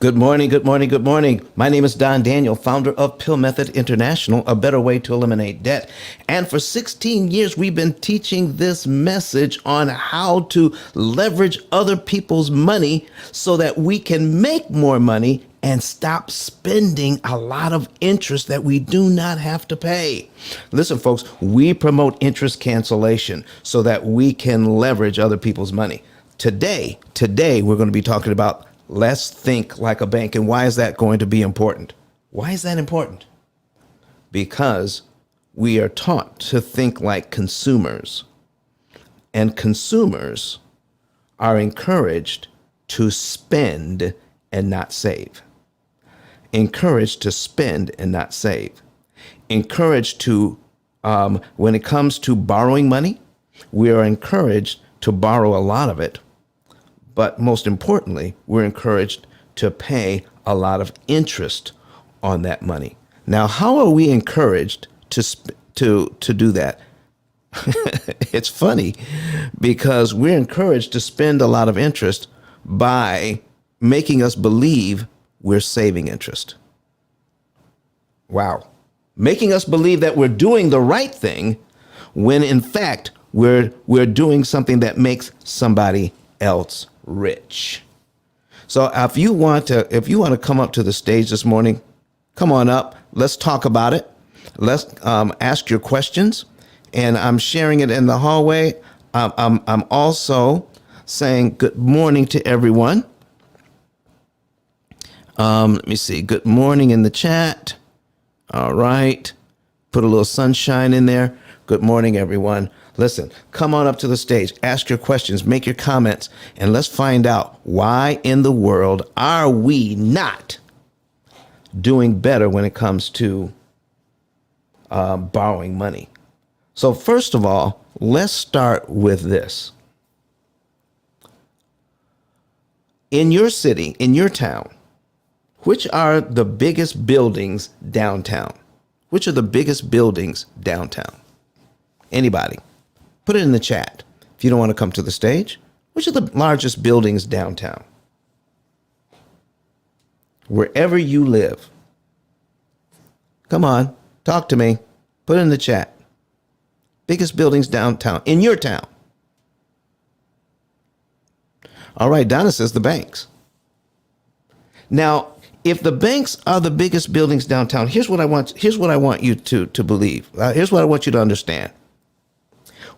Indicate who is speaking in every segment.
Speaker 1: Good morning, good morning, good morning. My name is Don Daniel, founder of P.I.L.L Method International, a better way to eliminate debt. And for 16 years, we've been teaching this message on how to leverage other people's money so that we can make more money and stop spending a lot of interest that we do not have to pay. Listen, folks, we promote interest cancellation so that we can leverage other people's money. Today, we're going to be talking about let's think like a bank. And why is that going to be important? Why is that important? Because we are taught to think like consumers, and consumers are encouraged to spend and not save. Encouraged to spend and not save. Encouraged to, when it comes to borrowing money, we are encouraged to borrow a lot of it. But most importantly, we're encouraged to pay a lot of interest on that money. Now, how are we encouraged to do that? It's funny because we're encouraged to spend a lot of interest by making us believe we're saving interest. Wow. Making us believe that we're doing the right thing when in fact we're doing something that makes somebody else rich. So if you want to come up to the stage this morning, come on up. Let's talk about it. Let's ask your questions. And I'm sharing it in the hallway. I'm also saying good morning to everyone. Let me see. Good morning in the chat. All right. Put a little sunshine in there. Good morning, everyone. Listen, come on up to the stage, ask your questions, make your comments, and let's find out why in the world are we not doing better when it comes to borrowing money. So first of all, let's start with this. In your city, in your town, which are the biggest buildings downtown? Which are the biggest buildings downtown? Anybody? Put it in the chat. If you don't want to come to the stage, which are the largest buildings downtown? Wherever you live. Come on, talk to me. Put it in the chat. Biggest buildings downtown, in your town. All right, Donna says the banks. Now, if the banks are the biggest buildings downtown, here's what I want you to believe. Here's what I want you to understand.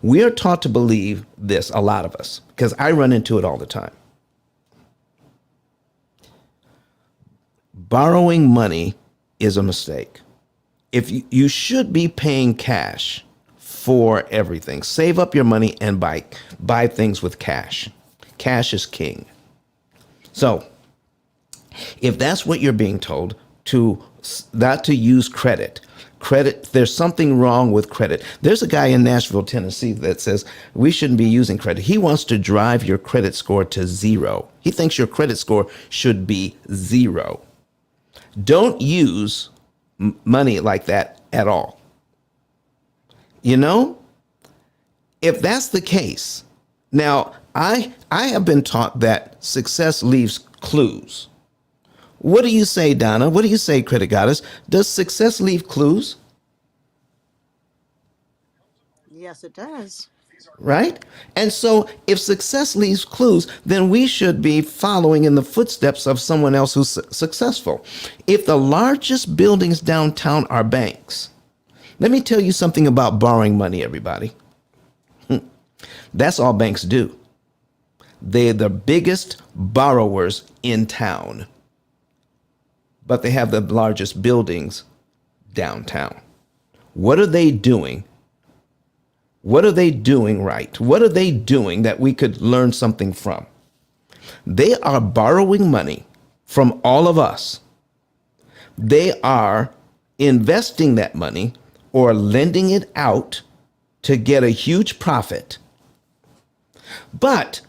Speaker 1: We are taught to believe this, a lot of us, because I run into it all the time. Borrowing money is a mistake. If you should be paying cash for everything. Save up your money and buy things with cash. Cash is king. So if that's what you're being told, not to use credit, there's something wrong with credit. There's a guy in Nashville, Tennessee that says we shouldn't be using credit. He wants to drive your credit score to zero. He thinks your credit score should be zero. Don't use money like that at all. You know, if that's the case, now I have been taught that success leaves clues. What do you say, Donna? What do you say, Credit Goddess? Does success leave clues?
Speaker 2: Yes, it does.
Speaker 1: Right? And so if success leaves clues, then we should be following in the footsteps of someone else who's successful. If the largest buildings downtown are banks, let me tell you something about borrowing money, everybody. That's all banks do. They're the biggest borrowers in town, but they have the largest buildings downtown. What are they doing? What are they doing right? What are they doing that we could learn something from? They are borrowing money from all of us. They are investing that money or lending it out to get a huge profit. But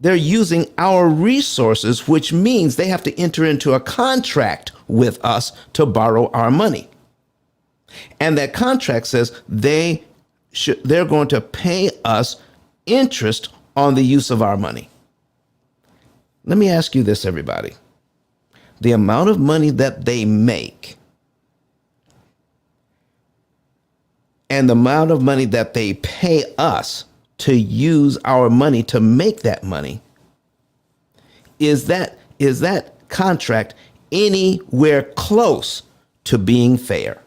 Speaker 1: they're using our resources, which means they have to enter into a contract with us to borrow our money. And that contract says they're going to pay us interest on the use of our money. Let me ask you this, everybody. the amount of money that they make and the amount of money that they pay us to use our money to make that money, is that contract anywhere close to being fair?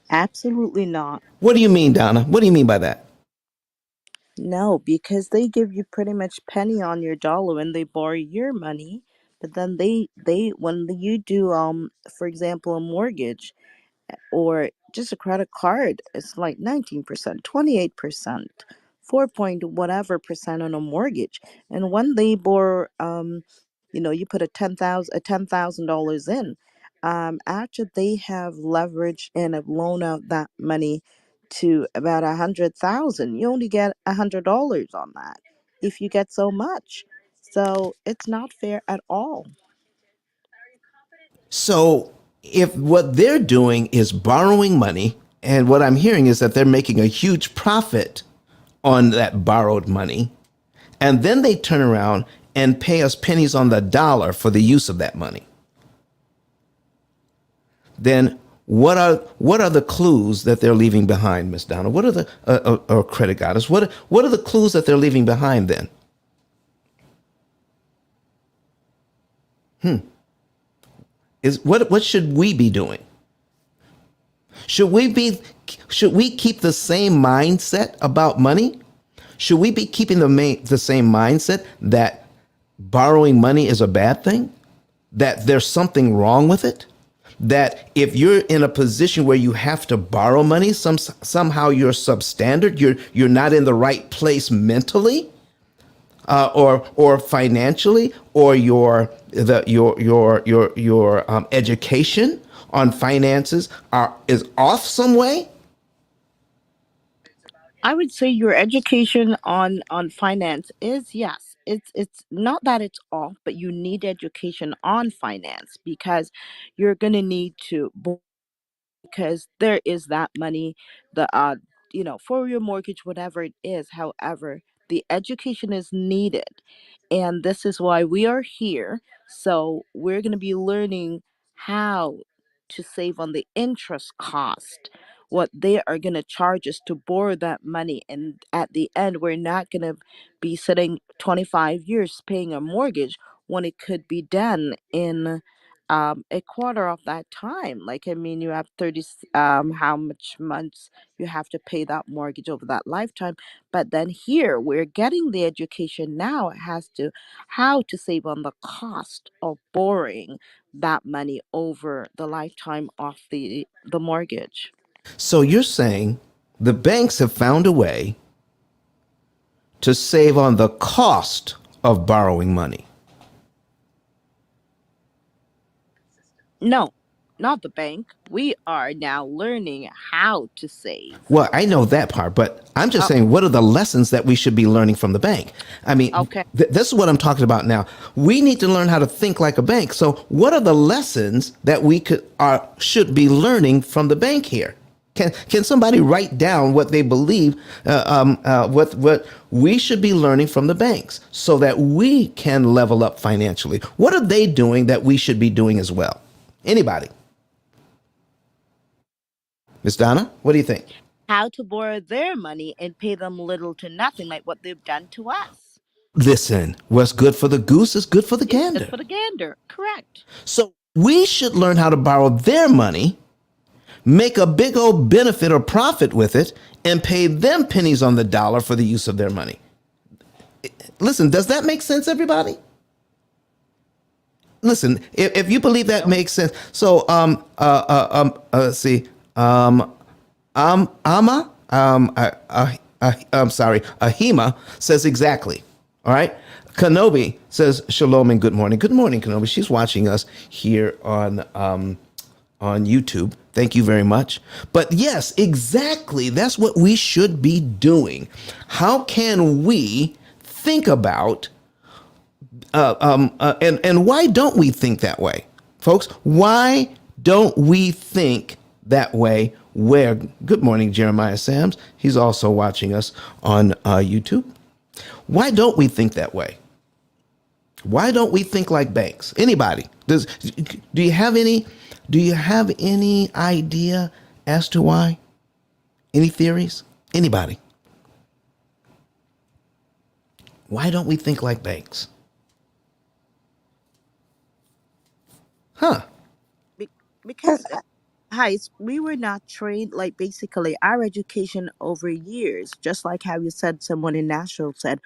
Speaker 2: Absolutely not.
Speaker 1: What do you mean, Donna? What do you mean by that?
Speaker 2: No, because they give you pretty much penny on your dollar when they borrow your money. But then they when you do for example a mortgage or just a credit card, it's like 19%, 28%, 4 point whatever percent on a mortgage. And when they borrow, you put $10,000 in, after they have leveraged and have loaned out that money to about 100,000, you only get $100 on that if you get so much. So it's not fair at all.
Speaker 1: So if what they're doing is borrowing money, and what I'm hearing is that they're making a huge profit on that borrowed money, and then they turn around and pay us pennies on the dollar for the use of that money, then what are the clues that they're leaving behind, Miss Donna? What are the or credit goddess? What are the clues that they're leaving behind then? Is what should we be doing? Should we keep the same mindset about money? Should we be keeping the same mindset that borrowing money is a bad thing? That there's something wrong with it? That if you're in a position where you have to borrow money, somehow you're substandard, you're not in the right place mentally, or financially, or your education on finances is off some way?
Speaker 2: I would say your education on finance is, yes. It's not that it's off, but you need education on finance because you're gonna need to, because there is that money, the for your mortgage, whatever it is. However, the education is needed, and this is why we are here. So we're going to be learning how to save on the interest cost, what they are going to charge us to borrow that money, and at the end we're not going to be sitting 25 years paying a mortgage when it could be done in a quarter of that time. Like, I mean, you have 30 how much months you have to pay that mortgage over that lifetime. But then here we're getting the education now, it has to, how to save on the cost of borrowing that money over the lifetime of the mortgage.
Speaker 1: So you're saying the banks have found a way to save on the cost of borrowing money?
Speaker 2: No, not the bank. We are now learning how to save.
Speaker 1: Well, I know that part, but I'm just
Speaker 2: Oh,
Speaker 1: saying, what are the lessons that we should be learning from the bank? I mean,
Speaker 2: okay.
Speaker 1: this is what I'm talking about now. We need to learn how to think like a bank. So, what are the lessons that we should be learning from the bank here? Can somebody write down what they believe, what we should be learning from the banks, so that we can level up financially? What are they doing that we should be doing as well? Anybody? Miss Donna, what do you think?
Speaker 2: How to borrow their money and pay them little to nothing, like what they've done to us.
Speaker 1: Listen, what's good for the goose is good for the
Speaker 2: It's good
Speaker 1: gander.
Speaker 2: for the gander. Correct.
Speaker 1: So we should learn how to borrow their money, make a big old benefit or profit with it, and pay them pennies on the dollar for the use of their money. Listen, does that make sense, everybody? Listen, if you believe that makes sense. So, let's see. Ama, I'm sorry, Ahima says exactly. All right. Kenobi says shalom and good morning. Good morning, Kenobi. She's watching us here on YouTube. Thank you very much. But yes, exactly. That's what we should be doing. How can we think about and why don't we think that way, folks? Why don't we think that way? Where? Good morning, Jeremiah Sams. He's also watching us on YouTube. Why don't we think that way? Why don't we think like banks? Anybody? Do you have any do you have any idea as to why? Any theories? Anybody? Why don't we think like banks? Huh.
Speaker 2: Be- because
Speaker 3: 'Cause
Speaker 2: hi, we were not trained, like basically our education over years, just like how you said, someone in Nashville said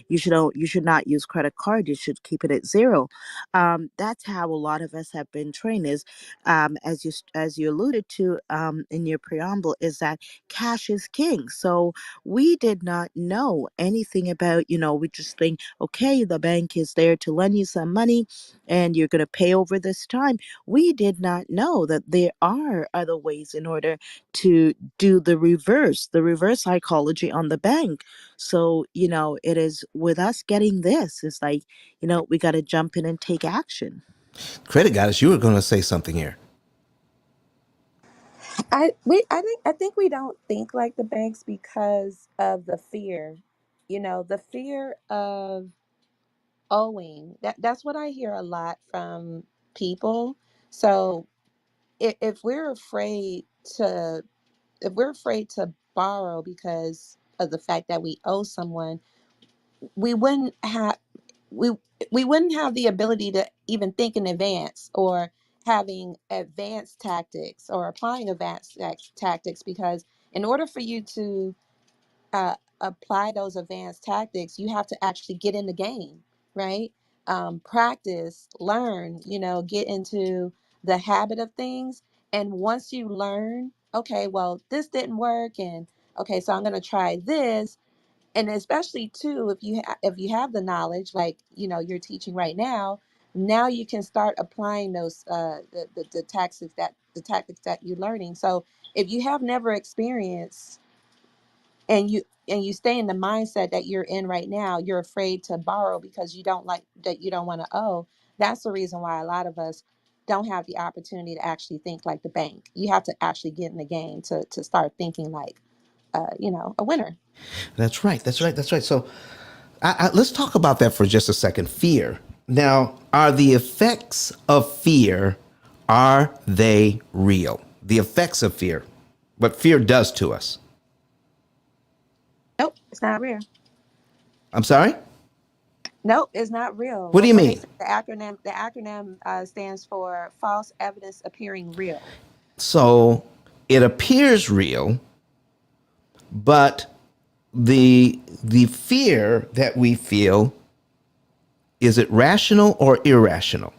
Speaker 2: you should not use credit card, you should keep it at zero. That's how a lot of us have been trained, is as you alluded to in your preamble, is that cash is king. So we did not know anything about, we just think, okay, the bank is there to lend you some money and you're going to pay over this time. We did not know that there are other ways in order to do the reverse psychology on the bank. So, it is with us getting this, it's like, we got to jump in and take action.
Speaker 1: Credit goddess, you were going to say something here.
Speaker 3: I think we don't think like the banks because of the fear. The fear of owing. That's what I hear a lot from people. So if we're afraid to if we're afraid to borrow because of the fact that we owe someone, we wouldn't have we we wouldn't have the ability to even think in advance, or having advanced tactics or applying advanced tactics, because in order for you to apply those advanced tactics, you have to actually get in the game, right? Practice, learn, get into the habit of things. And once you learn, okay, well, this didn't work, and okay, so I'm going to try this. And especially too, if you have the knowledge, like you're teaching right now you can start applying those the tactics that you're learning. So if you have never experienced, and you stay in the mindset that you're in right now, you're afraid to borrow because you don't want to owe. That's the reason why a lot of us don't have the opportunity to actually think like the bank. You have to actually get in the game to start thinking like a winner.
Speaker 1: That's right. That's right. That's right. So let's talk about that for just a second. Fear. Now, are the effects of fear, are they real? The effects of fear, what fear does to us.
Speaker 3: Nope, it's not real.
Speaker 1: I'm sorry?
Speaker 3: Nope, it's not real.
Speaker 1: What do you
Speaker 3: What they
Speaker 1: mean?
Speaker 3: say, the acronym stands for false evidence appearing real.
Speaker 1: So it appears real, but the fear that we feel, is it rational or irrational?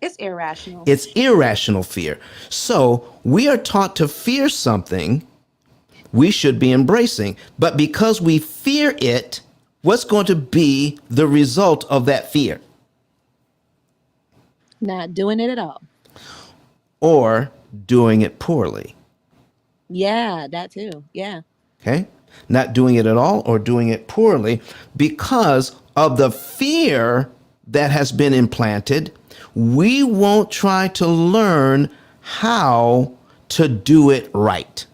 Speaker 3: It's irrational.
Speaker 1: It's irrational fear. So we are taught to fear something we should be embracing. But because we fear it, what's going to be the result of that fear?
Speaker 3: Not doing it at all.
Speaker 1: Or doing it poorly.
Speaker 3: Yeah, that too. Yeah.
Speaker 1: Okay? Not doing it at all or doing it poorly because of the fear that has been implanted. We won't try to learn how to do it right.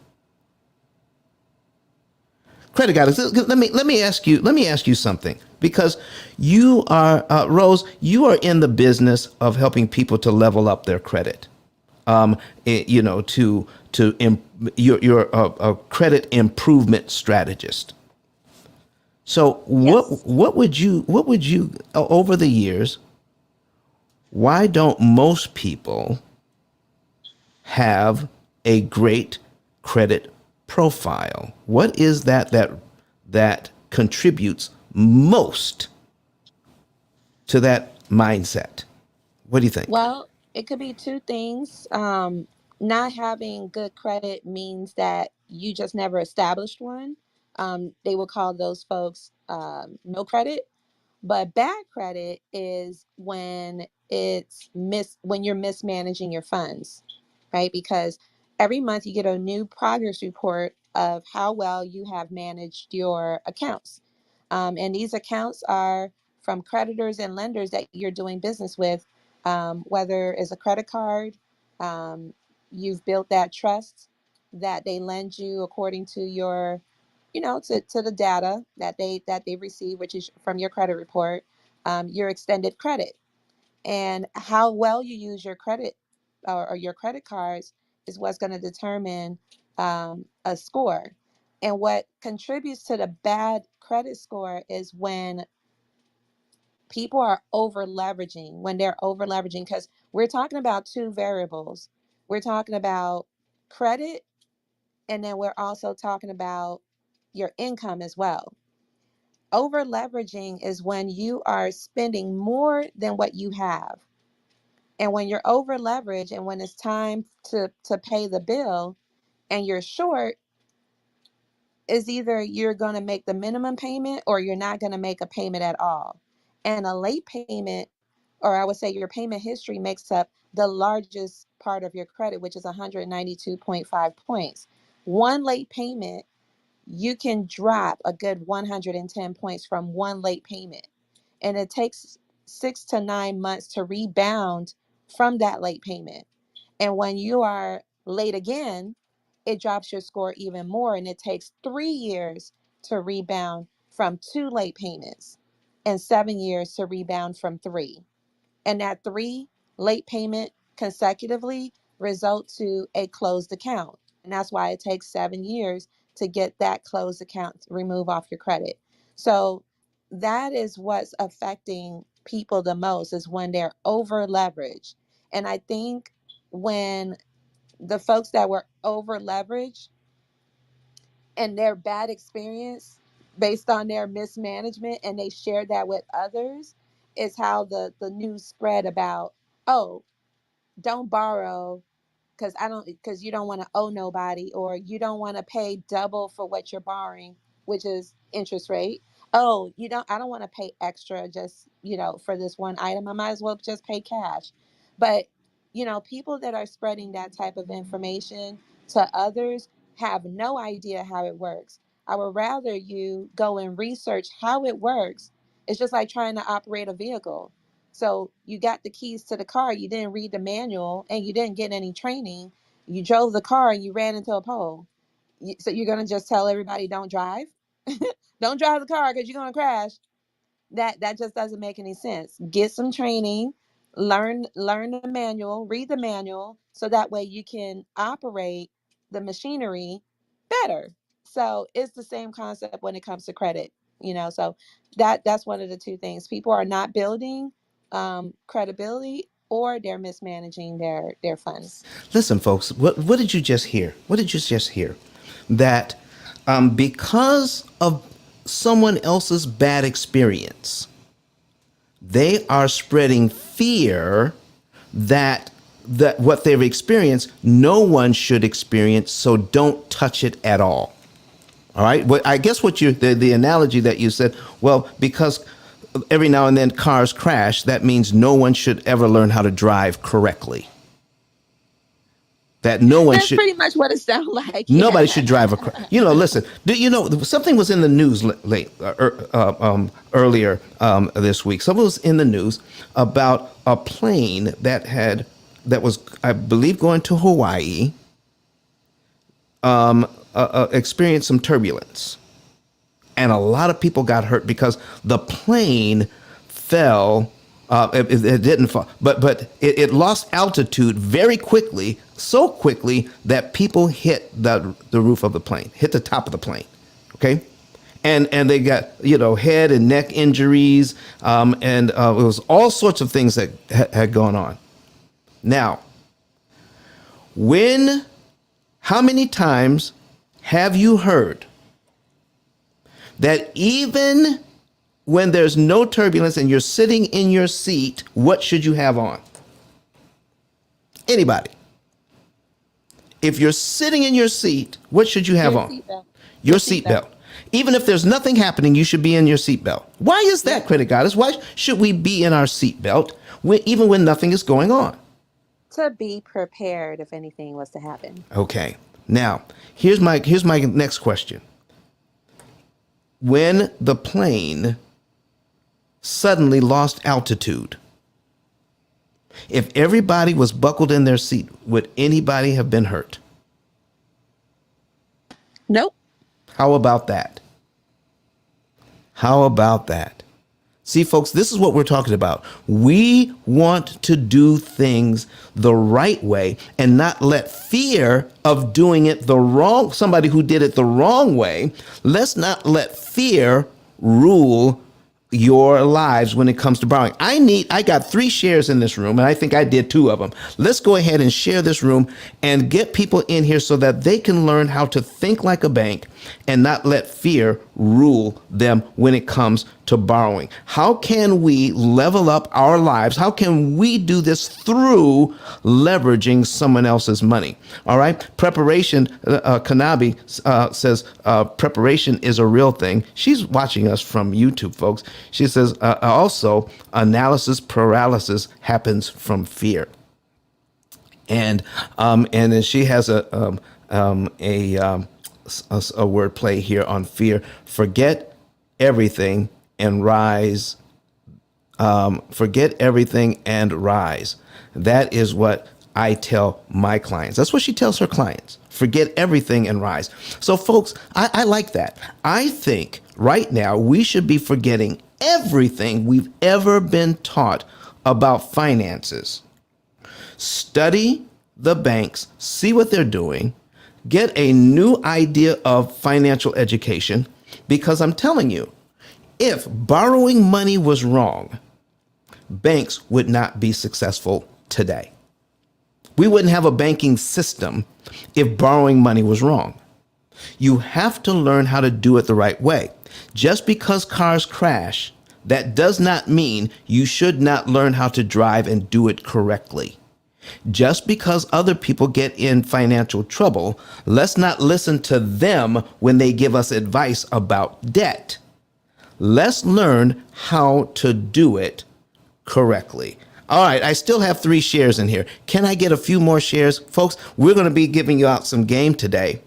Speaker 1: Credit guys, let me ask you something, because you are Rose, you are in the business of helping people to level up their credit. You're a credit improvement strategist. So
Speaker 3: Yes.
Speaker 1: what would you over the years, why don't most people have a great credit profile? What is that contributes most to that mindset? What do you think?
Speaker 3: Well, it could be two things. Not having good credit means that you just never established one. They will call those folks no credit. But bad credit is when you're mismanaging your funds, right? Because every month you get a new progress report of how well you have managed your accounts. And these accounts are from creditors and lenders that you're doing business with, whether it's a credit card, you've built that trust that they lend you according to your to the data that they receive, which is from your credit report, your extended credit, and how well you use your credit or your credit cards is what's going to determine a score. And what contributes to the bad credit score is when people are over leveraging, when they're over leveraging, because we're talking about two variables. We're talking about credit, and then we're also talking about your income as well. Over leveraging is when you are spending more than what you have. And when you're over leveraged and when it's time to pay the bill and you're short, is either you're going to make the minimum payment or you're not going to make a payment at all. And a late payment, or I would say your payment history, makes up the largest part of your credit, which is 192.5 points. One late payment, you can drop a good 110 points from one late payment. And it takes 6 to 9 months to rebound from that late payment. And when you are late again, it drops your score even more. And it takes 3 years to rebound from two late payments and 7 years to rebound from three. And that three late payment consecutively result to a closed account. And that's why it takes 7 years to get that closed account removed off your credit. So that is what's affecting people the most, is when they're over leveraged. And I think when the folks that were over leveraged and their bad experience based on their mismanagement and they shared that with others, is how the news spread about, oh, don't borrow because you don't want to owe nobody, or you don't want to pay double for what you're borrowing, which is interest rate. Oh, I don't want to pay extra just, for this one item. I might as well just pay cash. But, people that are spreading that type of information to others have no idea how it works. I would rather you go and research how it works. It's just like trying to operate a vehicle. So you got the keys to the car, you didn't read the manual, and you didn't get any training. You drove the car and you ran into a pole. So you're going to just tell everybody don't drive? Don't drive the car because you're going to crash. That just doesn't make any sense. Get some training, learn the manual, read the manual, so that way you can operate the machinery better. So it's the same concept when it comes to credit. So that's one of the two things. People are not building credibility, or they're mismanaging their funds.
Speaker 1: Listen, folks, what did you just hear? What did you just hear? That because of someone else's bad experience, they are spreading fear that what they've experienced, no one should experience, so don't touch it at all. All right. Well, I guess the analogy that you said, well, because every now and then cars crash, that means no one should ever learn how to drive correctly. That no one
Speaker 3: That's
Speaker 1: should,
Speaker 3: pretty much what it sounds like.
Speaker 1: nobody should
Speaker 3: Yeah.
Speaker 1: drive a car. Listen, something was in the news earlier this week. Something was in the news about a plane that was, I believe, going to Hawaii, experienced some turbulence. And a lot of people got hurt because the plane fell. It didn't fall, but it lost altitude very quickly, so quickly that people hit the roof of the plane, hit the top of the plane. Okay. And they got, head and neck injuries. And it was all sorts of things that had gone on. Now, how many times have you heard that even when there's no turbulence and you're sitting in your seat, what should you have on? Anybody? If you're sitting in your seat, what should you have
Speaker 3: Your
Speaker 1: on?
Speaker 3: seatbelt.
Speaker 1: Your
Speaker 3: Your seatbelt.
Speaker 1: seatbelt. Even if there's nothing happening, you should be in your seatbelt. Why is that,
Speaker 3: Yeah.
Speaker 1: Credit Goddess? Why should we be in our seatbelt even when nothing is going on?
Speaker 3: To be prepared if anything was to happen.
Speaker 1: Okay. Now, here's my next question. When the plane suddenly lost altitude, if everybody was buckled in their seat, would anybody have been hurt?
Speaker 3: Nope.
Speaker 1: How about that? How about that? See, folks, this is what we're talking about. We want to do things the right way and not let fear of doing it the wrong, somebody who did it the wrong way, let's not let fear rule your lives when it comes to borrowing. I got 3 shares in this room, and I think I did 2 of them. Let's go ahead and share this room and get people in here so that they can learn how to think like a bank and not let fear rule them when it comes to borrowing. How can we level up our lives? How can we do this through leveraging someone else's money? All right. Preparation, Kanabi says preparation is a real thing. She's watching us from YouTube, folks. She says also analysis paralysis happens from fear. And then she has a word play here on fear. Forget everything and rise. Forget everything and rise. That is what I tell my clients. That's what she tells her clients. Forget everything and rise. So, folks, I like that. I think right now we should be forgetting everything we've ever been taught about finances. Study the banks, see what they're doing, get a new idea of financial education, because I'm telling you, if borrowing money was wrong, banks would not be successful today. We wouldn't have a banking system if borrowing money was wrong. You have to learn how to do it the right way. Just because cars crash, that does not mean you should not learn how to drive and do it correctly. Just because other people get in financial trouble, let's not listen to them when they give us advice about debt. Let's learn how to do it correctly. All right, I still have 3 shares in here. Can I get a few more shares? Folks, we're going to be giving you out some game today.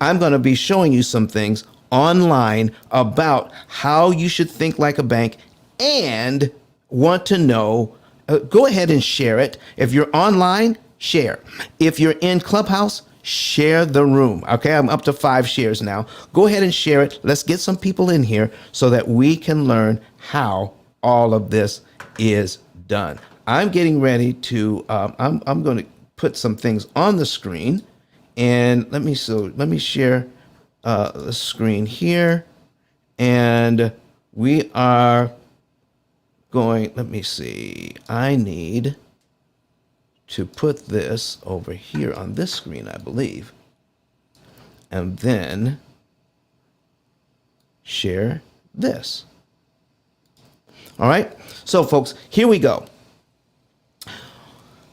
Speaker 1: I'm going to be showing you some things online about how you should think like a bank and want to know. Go ahead and share it. If you're online, share. If you're in Clubhouse, share the room. Okay, I'm up to 5 shares now. Go ahead and share it. Let's get some people in here so that we can learn how all of this is done. I'm getting ready to, I'm going to put some things on the screen, and let me share the screen here, and we are going, let me see, I need to put this over here on this screen, I believe, and then share this. All right, so folks, here we go.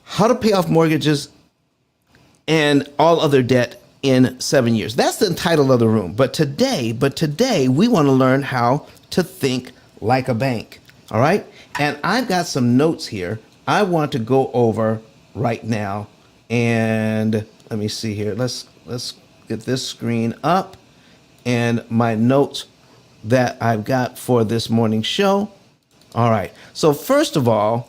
Speaker 1: How to pay off mortgages and all other debt in 7 years. That's the title of the room. But today we want to learn how to think like a bank. All right. And I've got some notes here I want to go over right now. And let me see here. Let's get this screen up and my notes that I've got for this morning's show. All right. So first of all,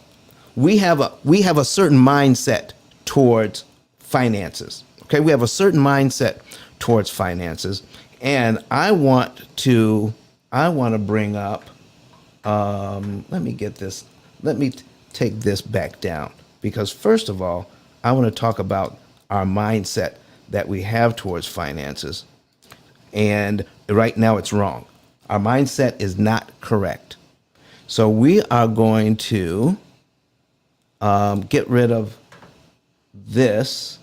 Speaker 1: we have a certain mindset towards finances. Okay, we have a certain mindset towards finances, and I want to bring up. Let me get this. Let me take this back down, because first of all, I want to talk about our mindset that we have towards finances, and right now it's wrong. Our mindset is not correct. So we are going to get rid of this,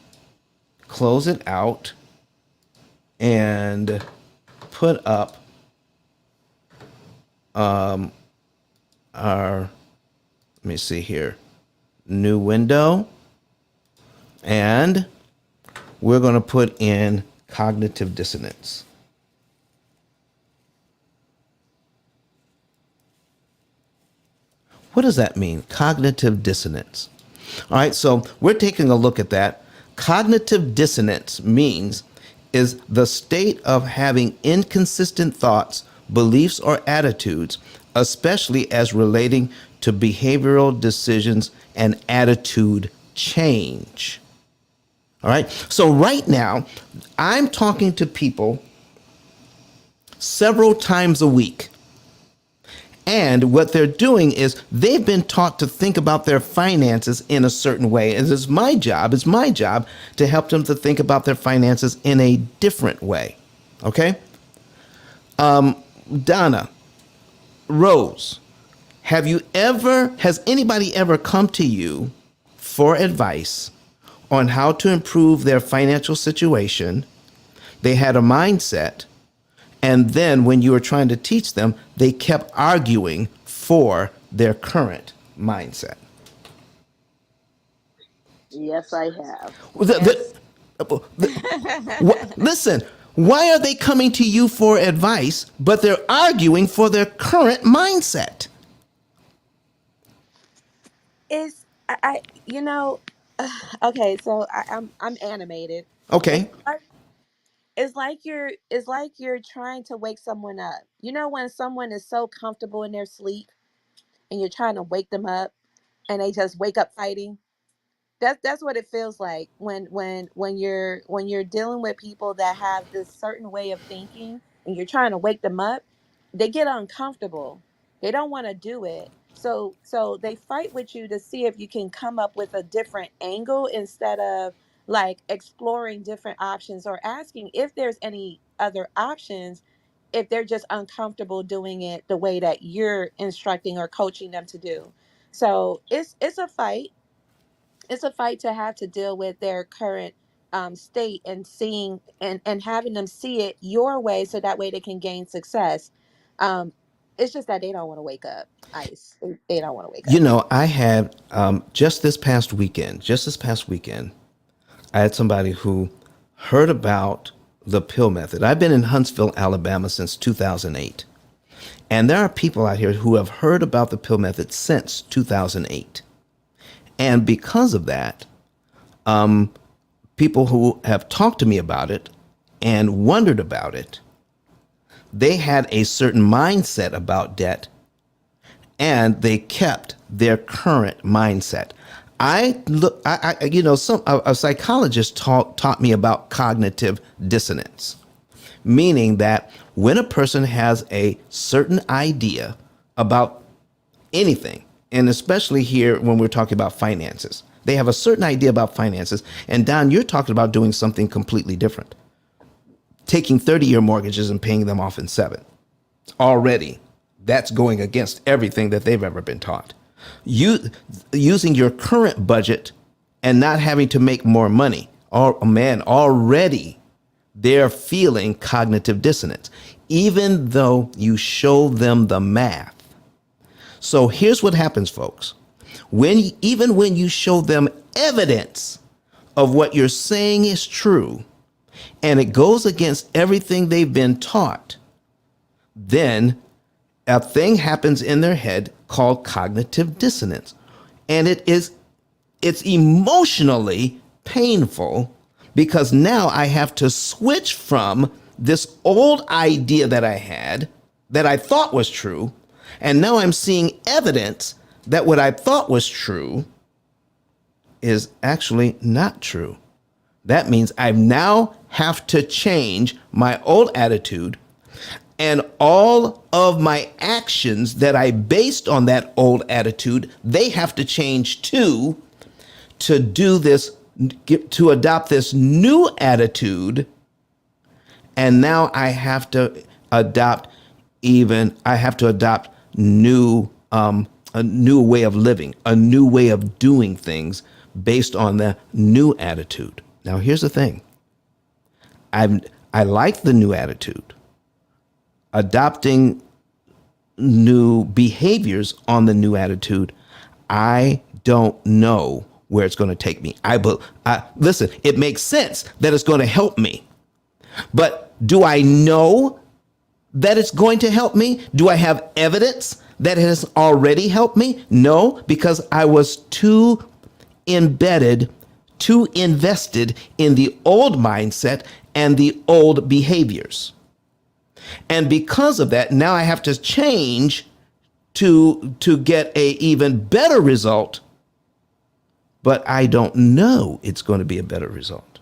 Speaker 1: close it out, and put up our, let me see here, new window, and we're going to put in cognitive dissonance. What does that mean? Cognitive dissonance. All right, so we're taking a look at that. Cognitive dissonance is the state of having inconsistent thoughts, beliefs, or attitudes, especially as relating to behavioral decisions and attitude change. All right, so right now, I'm talking to people several times a week. And what they're doing is they've been taught to think about their finances in a certain way. And it's my job to help them to think about their finances in a different way. Okay? Donna, Rose, has anybody ever come to you for advice on how to improve their financial situation? They had a mindset, and then when you were trying to teach them, they kept arguing for their current mindset.
Speaker 2: Yes, I have.
Speaker 1: The-
Speaker 3: Yes.
Speaker 1: listen, why are they coming to you for advice, but they're arguing for their current mindset?
Speaker 3: It's I you know, okay, so I'm animated. It's
Speaker 1: Okay.
Speaker 3: like it's like you're trying to wake someone up. You know when someone is so comfortable in their sleep and you're trying to wake them up and they just wake up fighting? That's what it feels like when you're dealing with people that have this certain way of thinking and you're trying to wake them up. They get uncomfortable. They don't want to do it, so they fight with you to see if you can come up with a different angle instead of like exploring different options or asking if there's any other options, if they're just uncomfortable doing it the way that you're instructing or coaching them to do. So it's a fight to have to deal with their current state and seeing and having them see it your way so that way they can gain success. um, it's just that they don't want to wake up. Ice, they don't want to wake
Speaker 1: You
Speaker 3: up.
Speaker 1: know, I had just this past weekend, I had somebody who heard about the pill method. I've been in Huntsville, Alabama since 2008. And there are people out here who have heard about the pill method since 2008. And because of that, people who have talked to me about it and wondered about it, they had a certain mindset about debt and they kept their current mindset. A psychologist taught me about cognitive dissonance, meaning that when a person has a certain idea about anything, and especially here when we're talking about finances, they have a certain idea about finances. And Don, you're talking about doing something completely different, taking 30-year mortgages and paying them off in 7. Already, that's going against everything that they've ever been taught. Using your current budget and not having to make more money. Oh man, already they're feeling cognitive dissonance, even though you show them the math. So here's what happens, folks. Even when you show them evidence of what you're saying is true, and it goes against everything they've been taught, then a thing happens in their head called cognitive dissonance. And it's emotionally painful because now I have to switch from this old idea that I had that I thought was true, and now I'm seeing evidence that what I thought was true is actually not true. That means I now have to change my old attitude, and all of my actions that I based on that old attitude, they have to change too, to do this, to adopt this new attitude. And now I have to adopt new, a new way of living, a new way of doing things based on the new attitude. Now, here's the thing. I like the new attitude. Adopting new behaviors on the new attitude, I don't know where it's going to take me. Listen, it makes sense that it's going to help me, but do I know that it's going to help me? Do I have evidence that it has already helped me? No, because I was too embedded, too invested in the old mindset and the old behaviors. And because of that, now I have to change to get a even better result, but I don't know it's going to be a better result.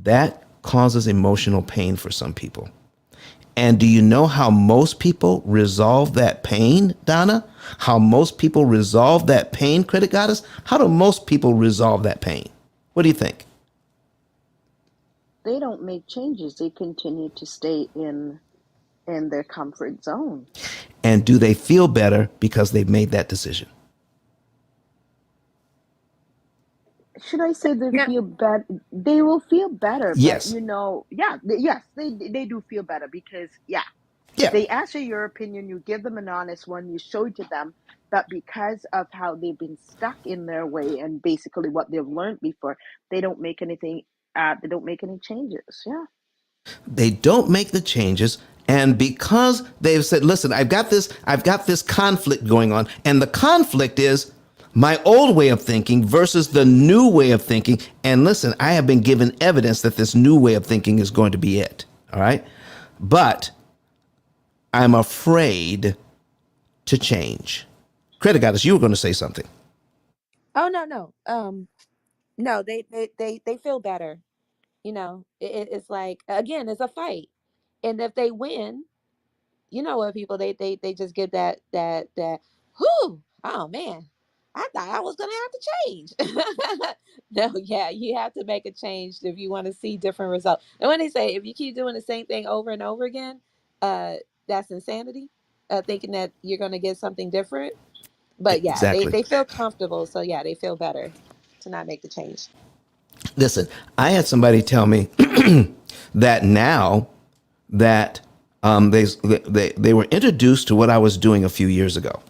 Speaker 1: That causes emotional pain for some people. And do you know how most people resolve that pain, Donna? How most people resolve that pain, Credit Goddess? How do most people resolve that pain? What do you think?
Speaker 2: They don't make changes. They continue to stay in their comfort zone.
Speaker 1: And do they feel better because they've made that decision?
Speaker 2: Should I say they
Speaker 3: Yeah.
Speaker 2: feel better? They will feel better, but
Speaker 1: Yes.
Speaker 2: yeah, yes, they do feel better because yeah,
Speaker 1: Yeah.
Speaker 2: they ask you your opinion, you give them an honest one, you show it to them, but because of how they've been stuck in their way and basically what they've learned before, they don't make anything. They don't make any changes. Yeah.
Speaker 1: They don't make the changes. And because they've said, listen, I've got this conflict going on. And the conflict is my old way of thinking versus the new way of thinking. And listen, I have been given evidence that this new way of thinking is going to be it. All right. But I'm afraid to change. Credit Goddess, you were going to say something.
Speaker 3: Oh, no, no. No, they feel better. It's like, again, it's a fight. And if they win, you know what, people, they just get that whoo, oh man, I thought I was gonna have to change. No, yeah, you have to make a change if you want to see different results. And when they say if you keep doing the same thing over and over again, uh that's insanity. Thinking that you're gonna get something different. But yeah, they
Speaker 1: Exactly.
Speaker 3: they feel comfortable, so yeah, they feel better to not make the change.
Speaker 1: Listen, I had somebody tell me that now that they were introduced to what I was doing a few years ago.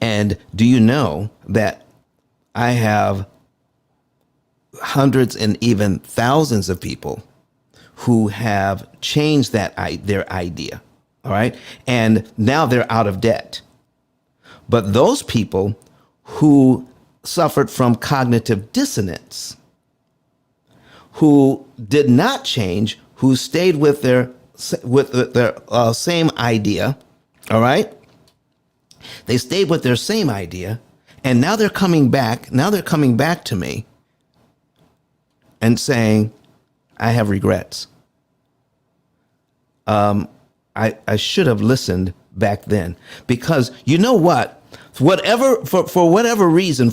Speaker 1: And do you know that I have hundreds and even thousands of people who have changed their idea, all right? And now they're out of debt. But those people who suffered from cognitive dissonance, who did not change, who stayed with their same idea, all right? They stayed with their same idea, and now they're coming back. Now they're coming back to me and saying, I have regrets. I should have listened back then, because you know what? For whatever reason,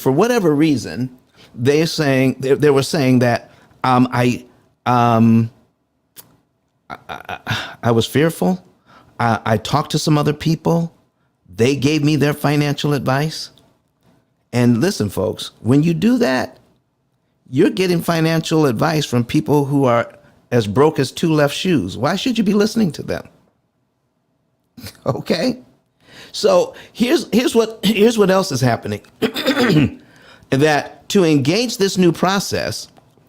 Speaker 1: they were saying that I was fearful. I talked to some other people. They gave me their financial advice. And listen, folks, when you do that, you're getting financial advice from people who are as broke as two left shoes. Why should you be listening to them? Okay? So here's what else is happening. That to engage this new process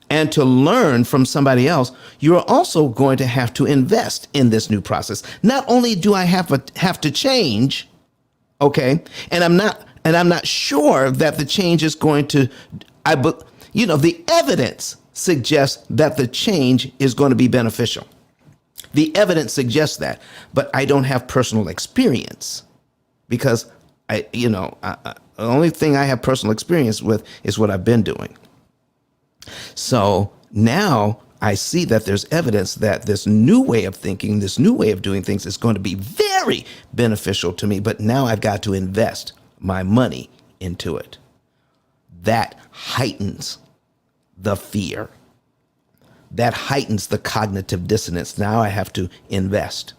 Speaker 1: and to learn from somebody else, you're also going to have to invest in this new process. Not only do I have to change, okay, and I'm not sure that the change is going to, the evidence suggests that the change is going to be beneficial. The evidence suggests that, but I don't have personal experience, because the only thing I have personal experience with is what I've been doing. So now I see that there's evidence that this new way of thinking, this new way of doing things is going to be very beneficial to me, but now I've got to invest my money into it. That heightens the fear. That heightens the cognitive dissonance. Now I have to invest.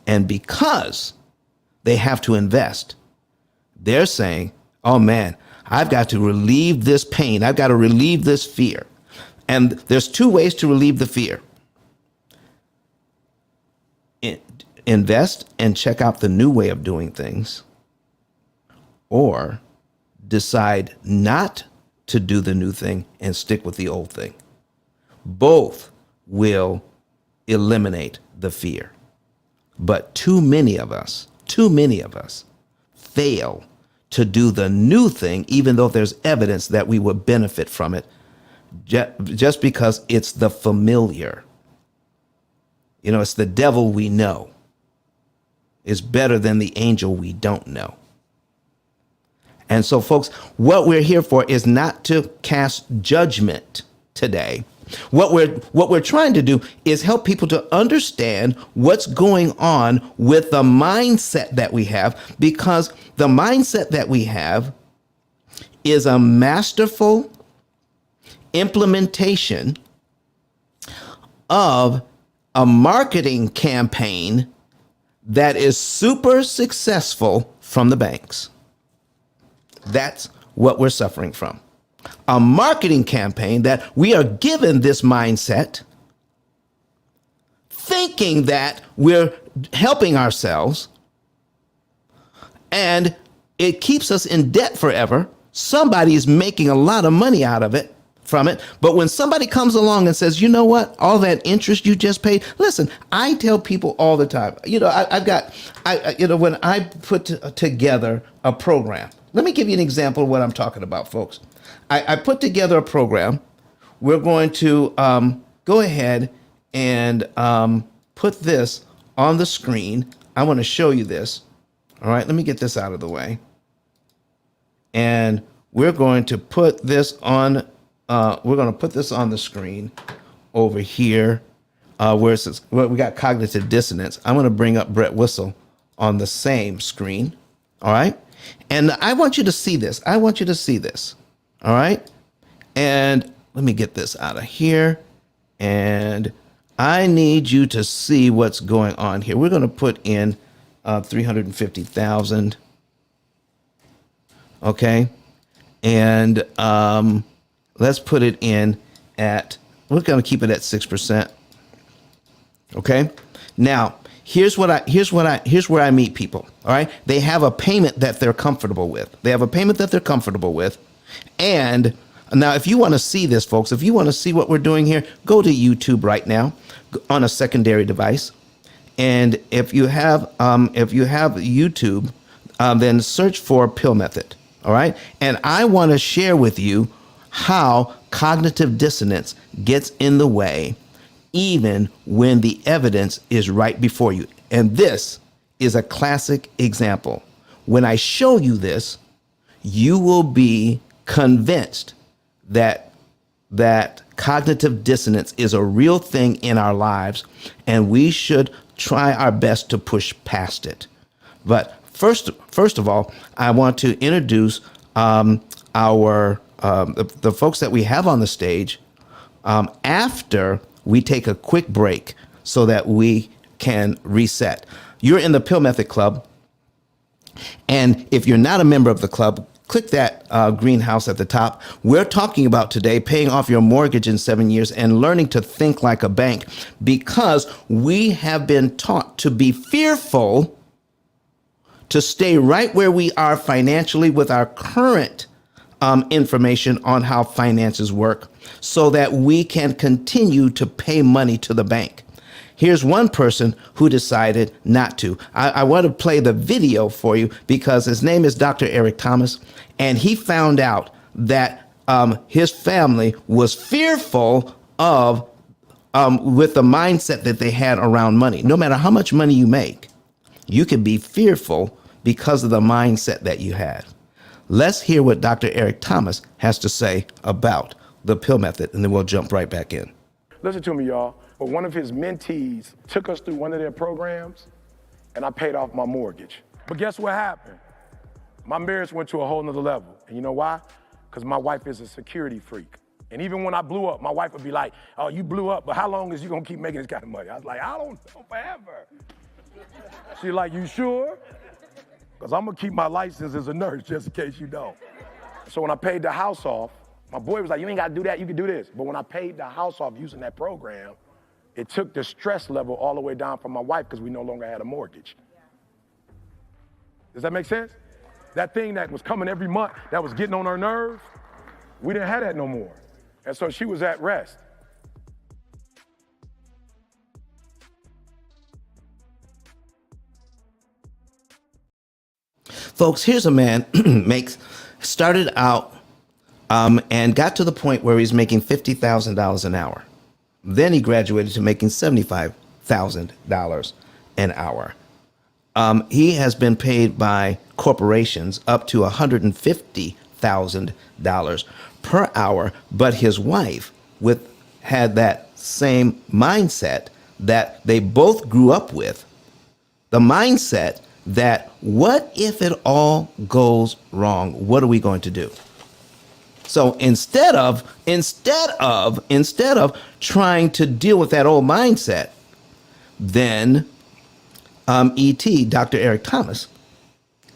Speaker 1: And because they have to invest, they're saying, oh man, I've got to relieve this pain. I've got to relieve this fear. And there's two ways to relieve the fear. Invest and check out the new way of doing things, or decide not to do the new thing and stick with the old thing. Both will eliminate the fear. But too many of us fail to do the new thing, even though there's evidence that we would benefit from it, just because it's the familiar. It's the devil we know is better than the angel we don't know. And so, folks, what we're here for is not to cast judgment today, What we're trying to do is help people to understand what's going on with the mindset that we have, because the mindset that we have is a masterful implementation of a marketing campaign that is super successful from the banks. That's what we're suffering from. A marketing campaign that we are given this mindset, thinking that we're helping ourselves, and it keeps us in debt forever. Somebody is making a lot of money out of it, from it. But when somebody comes along and says, you know what, all that interest you just paid, listen, I tell people all the time, when I put together a program, let me give you an example of what I'm talking about, folks. I put together a program. We're going to go ahead and put this on the screen. I want to show you this. All right, let me get this out of the way. And we're going to put this on. We're going to put this on the screen over here, where it says, well, we got cognitive dissonance. I'm going to bring up Brett Whistle on the same screen. All right. And I want you to see this. I want you to see this. All right. And let me get this out of here. And I need you to see what's going on here. We're going to put in 350,000. Okay. And let's put it in at, we're going to keep it at 6%. Okay. Now, here's where I meet people. All right. They have a payment that they're comfortable with. And now, if you want to see this, folks, if you want to see what we're doing here, go to YouTube right now on a secondary device. And if you have YouTube, then search for P.I.L.L method. All right. And I want to share with you how cognitive dissonance gets in the way, even when the evidence is right before you. And this is a classic example. When I show you this, you will be convinced that cognitive dissonance is a real thing in our lives, and we should try our best to push past it. But first of all, I want to introduce the folks that we have on the stage after we take a quick break so that we can reset. You're in the P.I.L.L Method Club, and if you're not a member of the club, click that greenhouse at the top. We're talking about today paying off your mortgage in 7 years and learning to think like a bank, because we have been taught to be fearful to stay right where we are financially with our current information on how finances work, so that we can continue to pay money to the bank. Here's one person who decided not to. I want to play the video for you because his name is Dr. Eric Thomas, and he found out that his family was fearful of with the mindset that they had around money. No matter how much money you make, you can be fearful because of the mindset that you had. Let's hear what Dr. Eric Thomas has to say about the P.I.L.L method, and then we'll jump right back in.
Speaker 4: Listen to me, y'all. But one of his mentees took us through one of their programs, and I paid off my mortgage. But guess what happened? My marriage went to a whole nother level. And you know why? Because my wife is a security freak. And even when I blew up, my wife would be like, oh, you blew up, but how long is you gonna keep making this kind of money? I was like, I don't know, forever. She's like, you sure? Because I'm gonna keep my license as a nurse just in case you don't. So when I paid the house off, my boy was like, you ain't gotta do that, you can do this. But when I paid the house off using that program, it took the stress level all the way down from my wife because we no longer had a mortgage. Does that make sense? That thing that was coming every month, that was getting on her nerves, we didn't have that no more. And so she was at rest.
Speaker 1: Folks, here's a man started out and got to the point where he's making $50,000 an hour. Then he graduated to making $75,000 an hour. He has been paid by corporations up to $150,000 per hour, but his wife, with had that same mindset that they both grew up with, the mindset that what if it all goes wrong? What are we going to do? So instead of trying to deal with that old mindset, then Dr. Eric Thomas,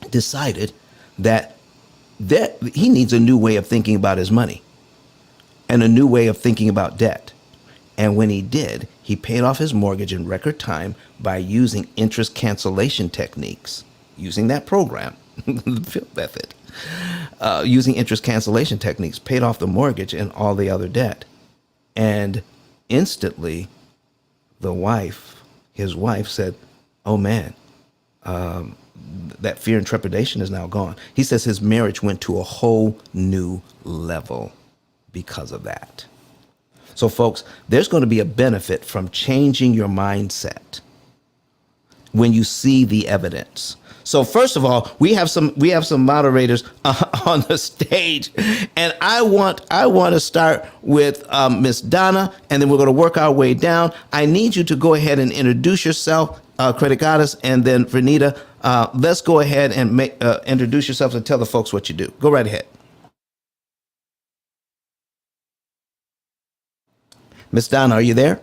Speaker 1: decided that he needs a new way of thinking about his money and a new way of thinking about debt. And when he did, he paid off his mortgage in record time by using interest cancellation techniques, using that program, the PIL method, using interest cancellation techniques, paid off the mortgage and all the other debt. And instantly, his wife said, "Oh man, that fear and trepidation is now gone." He says his marriage went to a whole new level because of that. So, folks, there's going to be a benefit from changing your mindset when you see the evidence. So, first of all, we have some moderators on the stage, and I want to start with Miss Donna, and then we're going to work our way down. I need you to go ahead and introduce yourself, Credit Goddess, and then Vernita. Let's go ahead and introduce yourself and tell the folks what you do. Go right ahead. Miss Donna, are you there?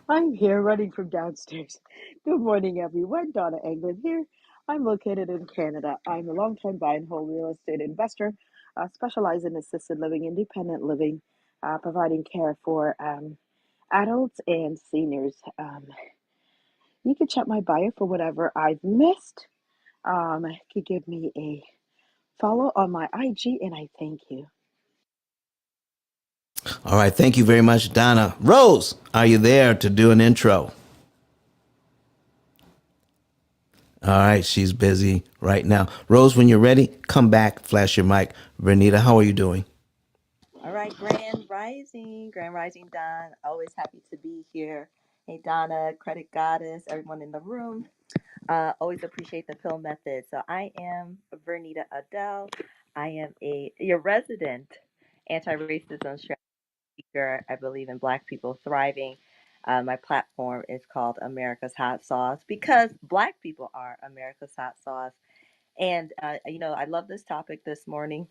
Speaker 5: I'm here running from downstairs. Good morning, everyone. Donna England here. I'm located in Canada. I'm a longtime buy and hold real estate investor, specialize in assisted living, independent living, providing care for adults and seniors. You can check my bio for whatever I've missed. You can give me a follow on my IG, and I thank you.
Speaker 1: All right. Thank you very much, Donna. Rose, are you there to do an intro? All right. She's busy right now. Rose, when you're ready, come back, flash your mic. Vernita, how are you doing?
Speaker 6: All right, Grand Rising, Don. Always happy to be here. Hey, Donna, Credit Goddess, everyone in the room. Always appreciate the pill method. So I am Vernita Adele. I am your resident anti-racism speaker. I believe in Black people thriving. My platform is called America's Hot Sauce because Black people are America's hot sauce. And I love this topic this morning.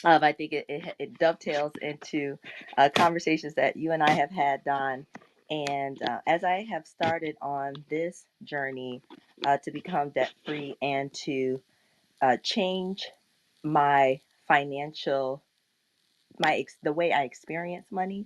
Speaker 6: I think it dovetails into conversations that you and I have had, Don. And as I have started on this journey to become debt free and to change my financial, the way I experience money,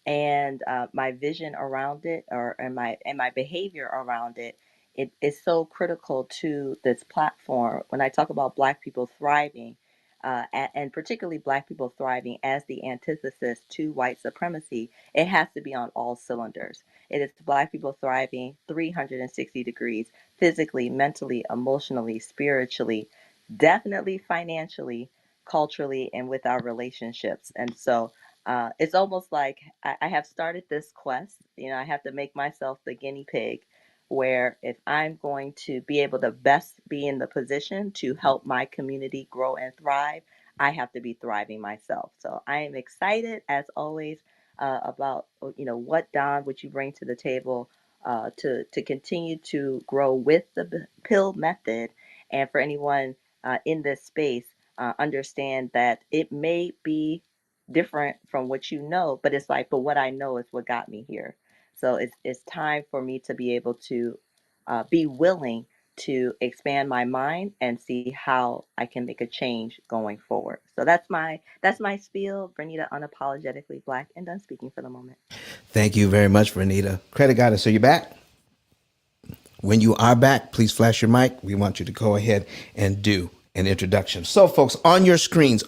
Speaker 6: and my vision around it, and my behavior around it, it is so critical to this platform. When I talk about Black people thriving, and particularly Black people thriving as the antithesis to white supremacy, it has to be on all cylinders. It is Black people thriving 360 degrees, physically, mentally, emotionally, spiritually, definitely financially, culturally, and with our relationships. And so it's almost like I have started this quest. I have to make myself the guinea pig, where if I'm going to be able to best be in the position to help my community grow and thrive, I have to be thriving myself. So I am excited, as always, about what, Don, would you bring to the table to continue to grow with the pill method, and for anyone in this space, understand that it may be different from what you know, but it's like, but what I know is what got me here. So it's time for me to be able to be willing to expand my mind and see how I can make a change going forward. So that's my spiel. Bernita, unapologetically Black, and done speaking for the moment.
Speaker 1: Thank you very much, Vernita. Credit Goddess, are you back? When you are back, please flash your mic. We want you to go ahead and do an introduction. So, folks, on your screens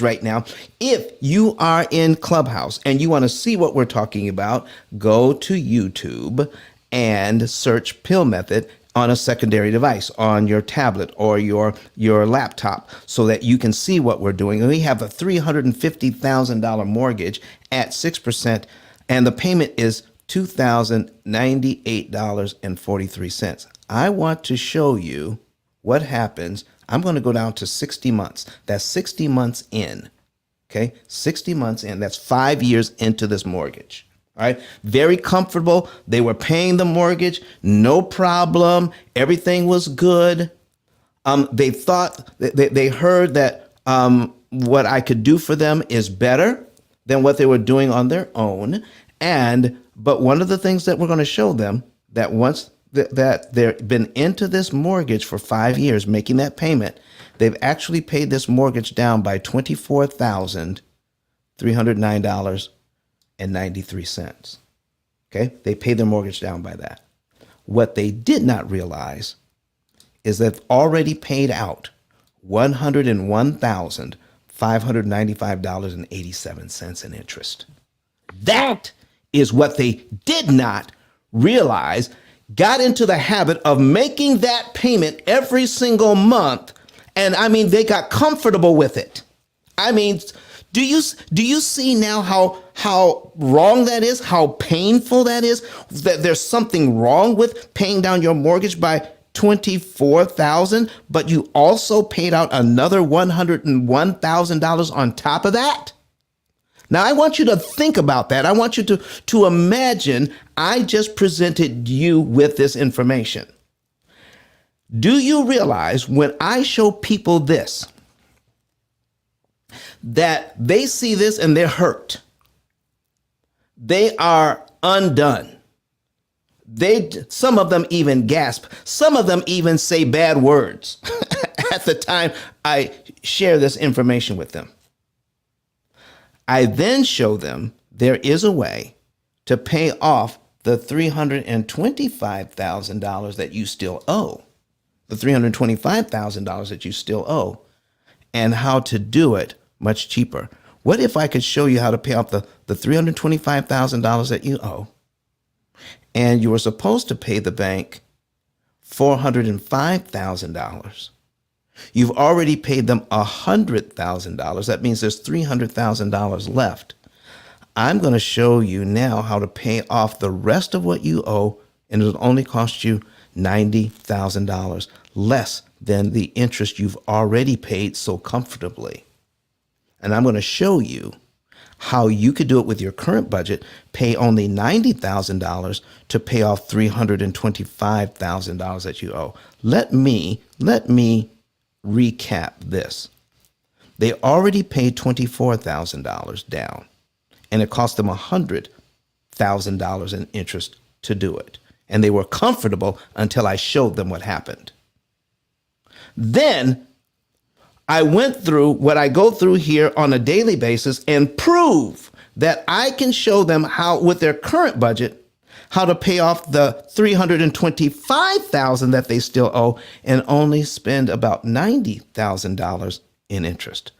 Speaker 1: right now, if you are in Clubhouse and you want to see what we're talking about, go to YouTube and search Pill Method on a secondary device, on your tablet or your laptop, so that you can see what we're doing. And we have a $350,000 mortgage at 6%, and the payment is $2,098.43. I want to show you what happens. I'm going to go down to 60 months. That's 60 months in. Okay, 60 months in, that's 5 years into this mortgage. All right, very comfortable. They were paying the mortgage, no problem. Everything was good. They thought they heard that what I could do for them is better than what they were doing on their own. But one of the things that we're going to show them that once that they've been into this mortgage for 5 years, making that payment, they've actually paid this mortgage down by $24,309.93. Okay, they paid their mortgage down by that. What they did not realize is they've already paid out $101,595.87 in interest. That is what they did not realize. Got into the habit of making that payment every single month. And I mean, they got comfortable with it. I mean, do you see now how wrong that is? How painful that is? That there's something wrong with paying down your mortgage by $24,000, but you also paid out another $101,000 on top of that? Now, I want you to think about that. I want you to imagine I just presented you with this information. Do you realize when I show people this, that they see this and they're hurt? They are undone. Some of them even gasp. Some of them even say bad words at the time I share this information with them. I then show them there is a way to pay off the $325,000 that you still owe, the $325,000 that you still owe, and how to do it much cheaper. What if I could show you how to pay off the $325,000 that you owe, and you were supposed to pay the bank $405,000? You've already paid them $100,000. That means there's $300,000 left. I'm going to show you now how to pay off the rest of what you owe, and it'll only cost you $90,000, less than the interest you've already paid so comfortably. And I'm going to show you how you could do it with your current budget, pay only $90,000 to pay off $325,000 that you owe. Let me recap this. They already paid $24,000 down, and it cost them $100,000 in interest to do it. And they were comfortable until I showed them what happened. Then I went through what I go through here on a daily basis and prove that I can show them how, with their current budget, how to pay off the $325,000 that they still owe and only spend about $90,000 in interest.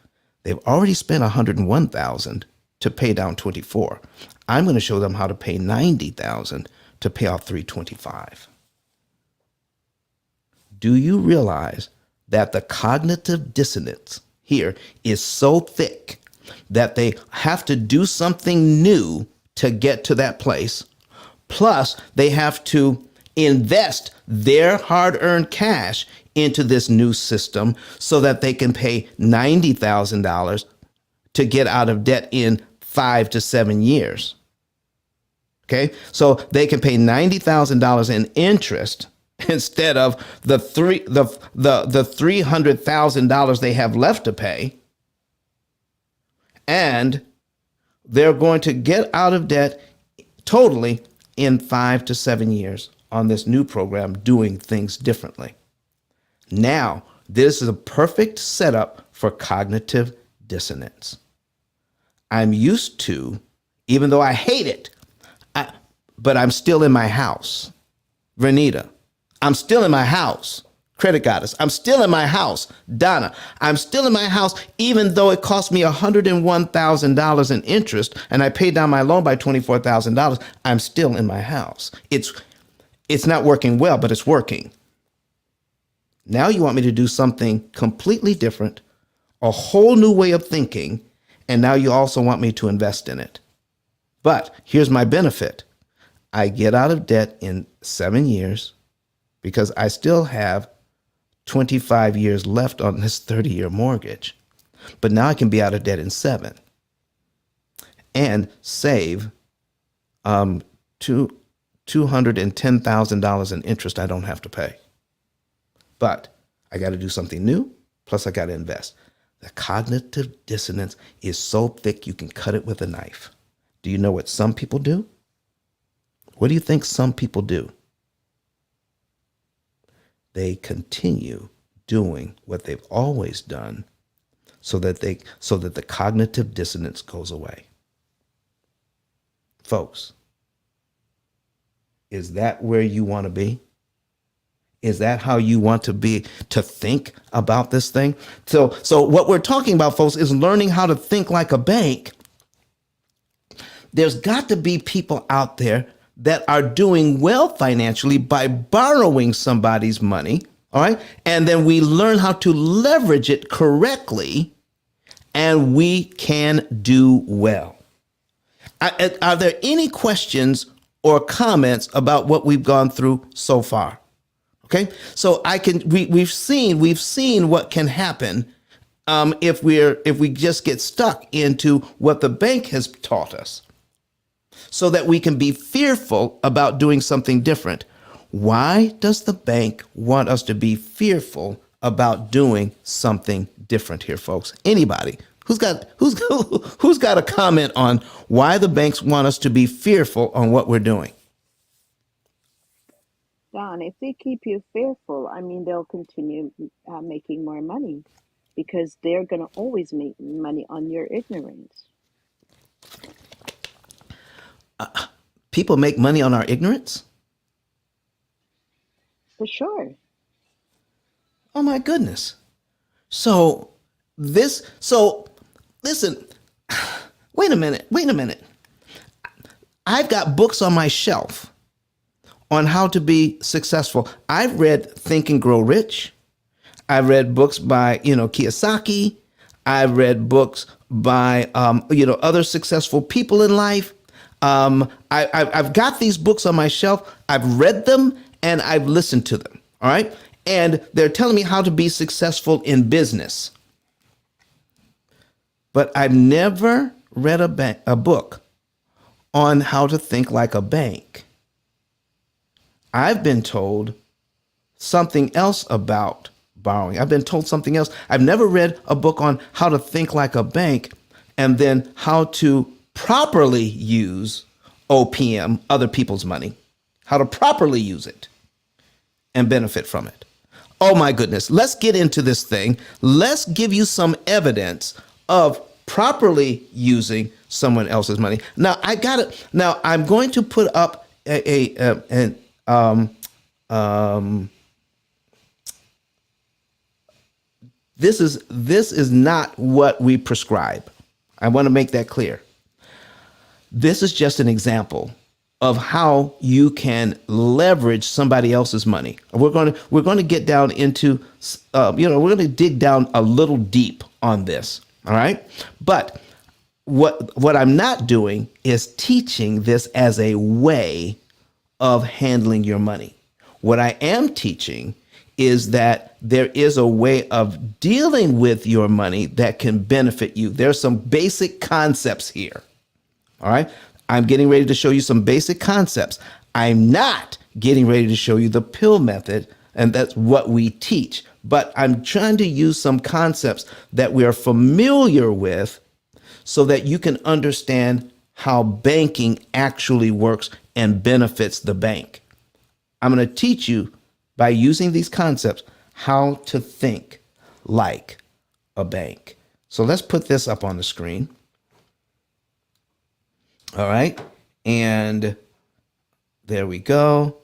Speaker 1: They've already spent $101,000 to pay down 24. I'm going to show them how to pay $90,000 to pay off $325,000. Do you realize that the cognitive dissonance here is so thick that they have to do something new to get to that place? Plus, they have to invest their hard-earned cash into this new system so that they can pay $90,000 to get out of debt in 5 to 7 years. Okay, so they can pay $90,000 in interest instead of the $300,000 they have left to pay, and they're going to get out of debt totally in 5 to 7 years on this new program, doing things differently. Now, this is a perfect setup for cognitive dissonance. I'm used to, even though I hate it, but I'm still in my house. Renita, I'm still in my house. Credit Goddess, I'm still in my house. Donna, I'm still in my house, even though it cost me $101,000 in interest and I paid down my loan by $24,000. I'm still in my house. It's not working well, but it's working. Now you want me to do something completely different, a whole new way of thinking, and now you also want me to invest in it. But here's my benefit. I get out of debt in 7 years because I still have 25 years left on this 30-year mortgage. but now I can be out of debt in 7 and save $210,000 in interest I don't have to pay. But I got to do something new, plus I got to invest. The cognitive dissonance is so thick you can cut it with a knife. Do you know what some people do? What do you think some people do? They continue doing what they've always done so that the cognitive dissonance goes away. Folks, is that where you want to be? Is that how you want to be, to think about this thing? So what we're talking about, folks, is learning how to think like a bank. There's got to be people out there that are doing well financially by borrowing somebody's money, all right? And then we learn how to leverage it correctly, and we can do well. Are there any questions or comments about what we've gone through so far? Okay, so we've seen what can happen if we just get stuck into what the bank has taught us, so that we can be fearful about doing something different. Why does the bank want us to be fearful about doing something different here, folks? Anybody who's got a comment on why the banks want us to be fearful on what we're doing?
Speaker 5: Don, if they keep you fearful, I mean, they'll continue making more money because they're going to always make money on your ignorance.
Speaker 1: People make money on our ignorance?
Speaker 5: For sure.
Speaker 1: Oh my goodness. So listen, wait a minute. I've got books on my shelf on how to be successful. I've read Think and Grow Rich. I've read books by, Kiyosaki. I've read books by, other successful people in life. I've got these books on my shelf. I've read them and I've listened to them. All right. And they're telling me how to be successful in business. But I've never read a book on how to think like a bank. I've been told something else about borrowing. I've been told something else. I've never read a book on how to think like a bank and then how to properly use OPM, other people's money, how to properly use it and benefit from it. Oh my goodness. Let's get into this thing. Let's give you some evidence of properly using someone else's money. Now I'm going to put up this is not what we prescribe. I want to make that clear. This is just an example of how you can leverage somebody else's money. We're going to get down into, we're going to dig down a little deep on this. All right. But what I'm not doing is teaching this as a way of handling your money. What I am teaching is that there is a way of dealing with your money that can benefit you. There's some basic concepts here. All right. I'm getting ready to show you some basic concepts. I'm not getting ready to show you the P.I.L.L method, and that's what we teach. But I'm trying to use some concepts that we are familiar with so that you can understand how banking actually works and benefits the bank. I'm going to teach you by using these concepts how to think like a bank. So let's put this up on the screen. All right. And there we go.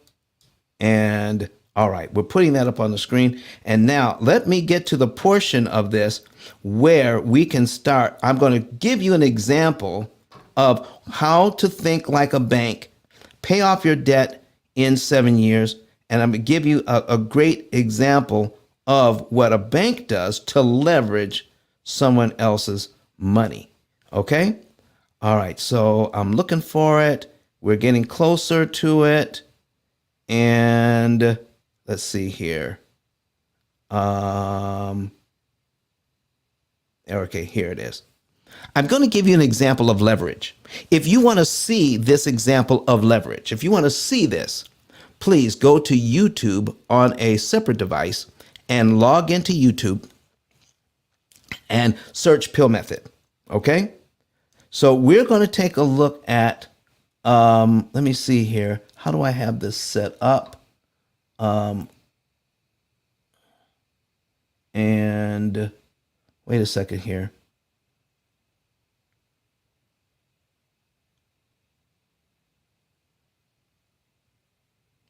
Speaker 1: And all right, we're putting that up on the screen. And now let me get to the portion of this where we can start. I'm going to give you an example of how to think like a bank, pay off your debt in 7 years. And I'm going to give you a great example of what a bank does to leverage someone else's money. Okay. All right. So I'm looking for it. We're getting closer to it. And let's see here. Okay, here it is. I'm going to give you an example of leverage. If you want to see this example of leverage, if you want to see this, please go to YouTube on a separate device and log into YouTube and search P.I.L.L method. Okay? So we're going to take a look at, let me see here. How do I have this set up? And wait a second here.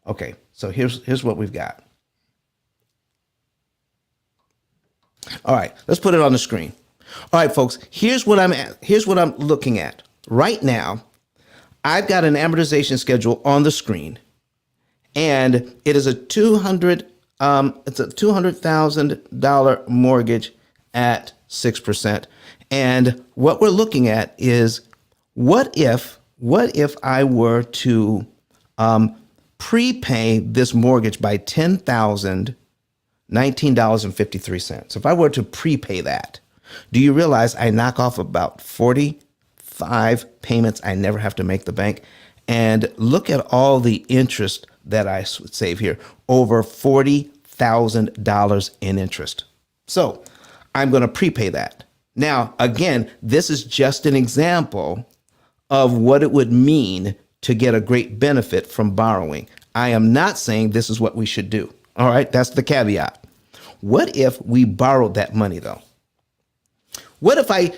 Speaker 1: Okay, so here's what we've got. All right, let's put it on the screen. All right, folks, here's what I'm at. Here's what I'm looking at. Right now, I've got an amortization schedule on the screen, and it is it's a $200,000 mortgage at 6%. And what we're looking at is what if I were to prepay this mortgage by $19.53. If I were to prepay that, do you realize I knock off about 45 payments I never have to make the bank? And look at all the interest that I save here, over $40,000 in interest. So I'm going to prepay that. Now, again, this is just an example of what it would mean to get a great benefit from borrowing. I am not saying this is what we should do. All right, that's the caveat. What if we borrowed that money though? What if I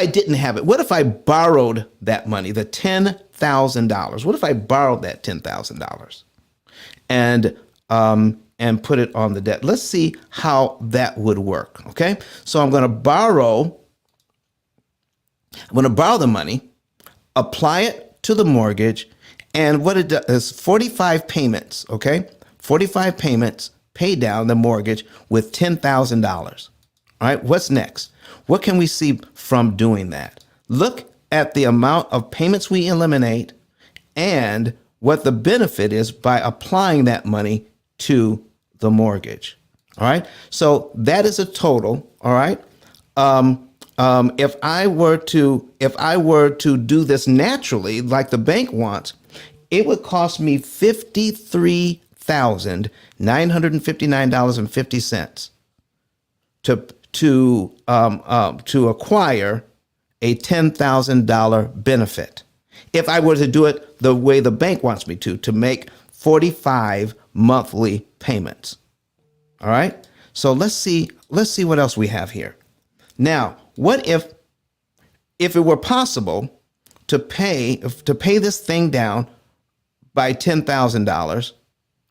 Speaker 1: didn't have it? What if I borrowed that money, the $10,000? What if I borrowed that $10,000 and put it on the debt? Let's see how that would work. Okay, so I'm going to borrow the money, apply it to the mortgage, and what it does is 45 payments, okay? 45 payments pay down the mortgage with $10,000. All right, what's next? What can we see from doing that? Look at the amount of payments we eliminate and what the benefit is by applying that money to the mortgage. All right, so that is a total. All right. If I were to do this naturally, like the bank wants, it would cost me $53,959.50 to acquire a $10,000 benefit. If I were to do it the way the bank wants me to make 45 monthly payments. All right. So let's see what else we have here. Now, what if it were possible to pay this thing down by $10,000,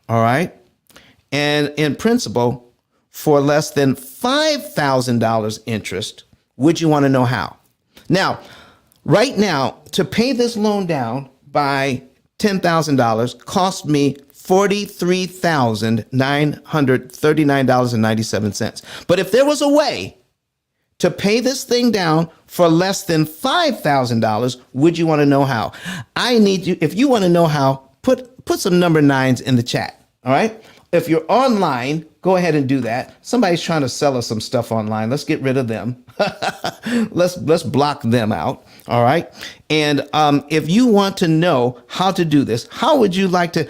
Speaker 1: all right, and in principal for less than $5,000 interest? Would you want to know how? Now, right now, to pay this loan down by $10,000 cost me $43,939.97. But if there was a way to pay this thing down for less than $5,000, would you want to know how? I need you, if you want to know how, put some number 9s in the chat, all right? If you're online, go ahead and do that. Somebody's trying to sell us some stuff online. Let's get rid of them. Let's block them out, all right? And if you want to know how to do this, how would you like to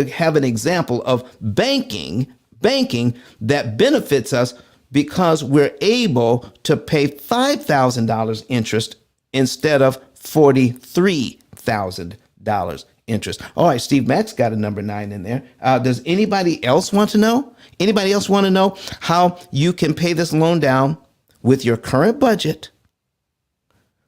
Speaker 1: have an example of banking that benefits us because we're able to pay $5,000 interest instead of $43,000 interest? All right, Steve Mack's got a number 9 in there. Does anybody else want to know? Anybody else want to know how you can pay this loan down with your current budget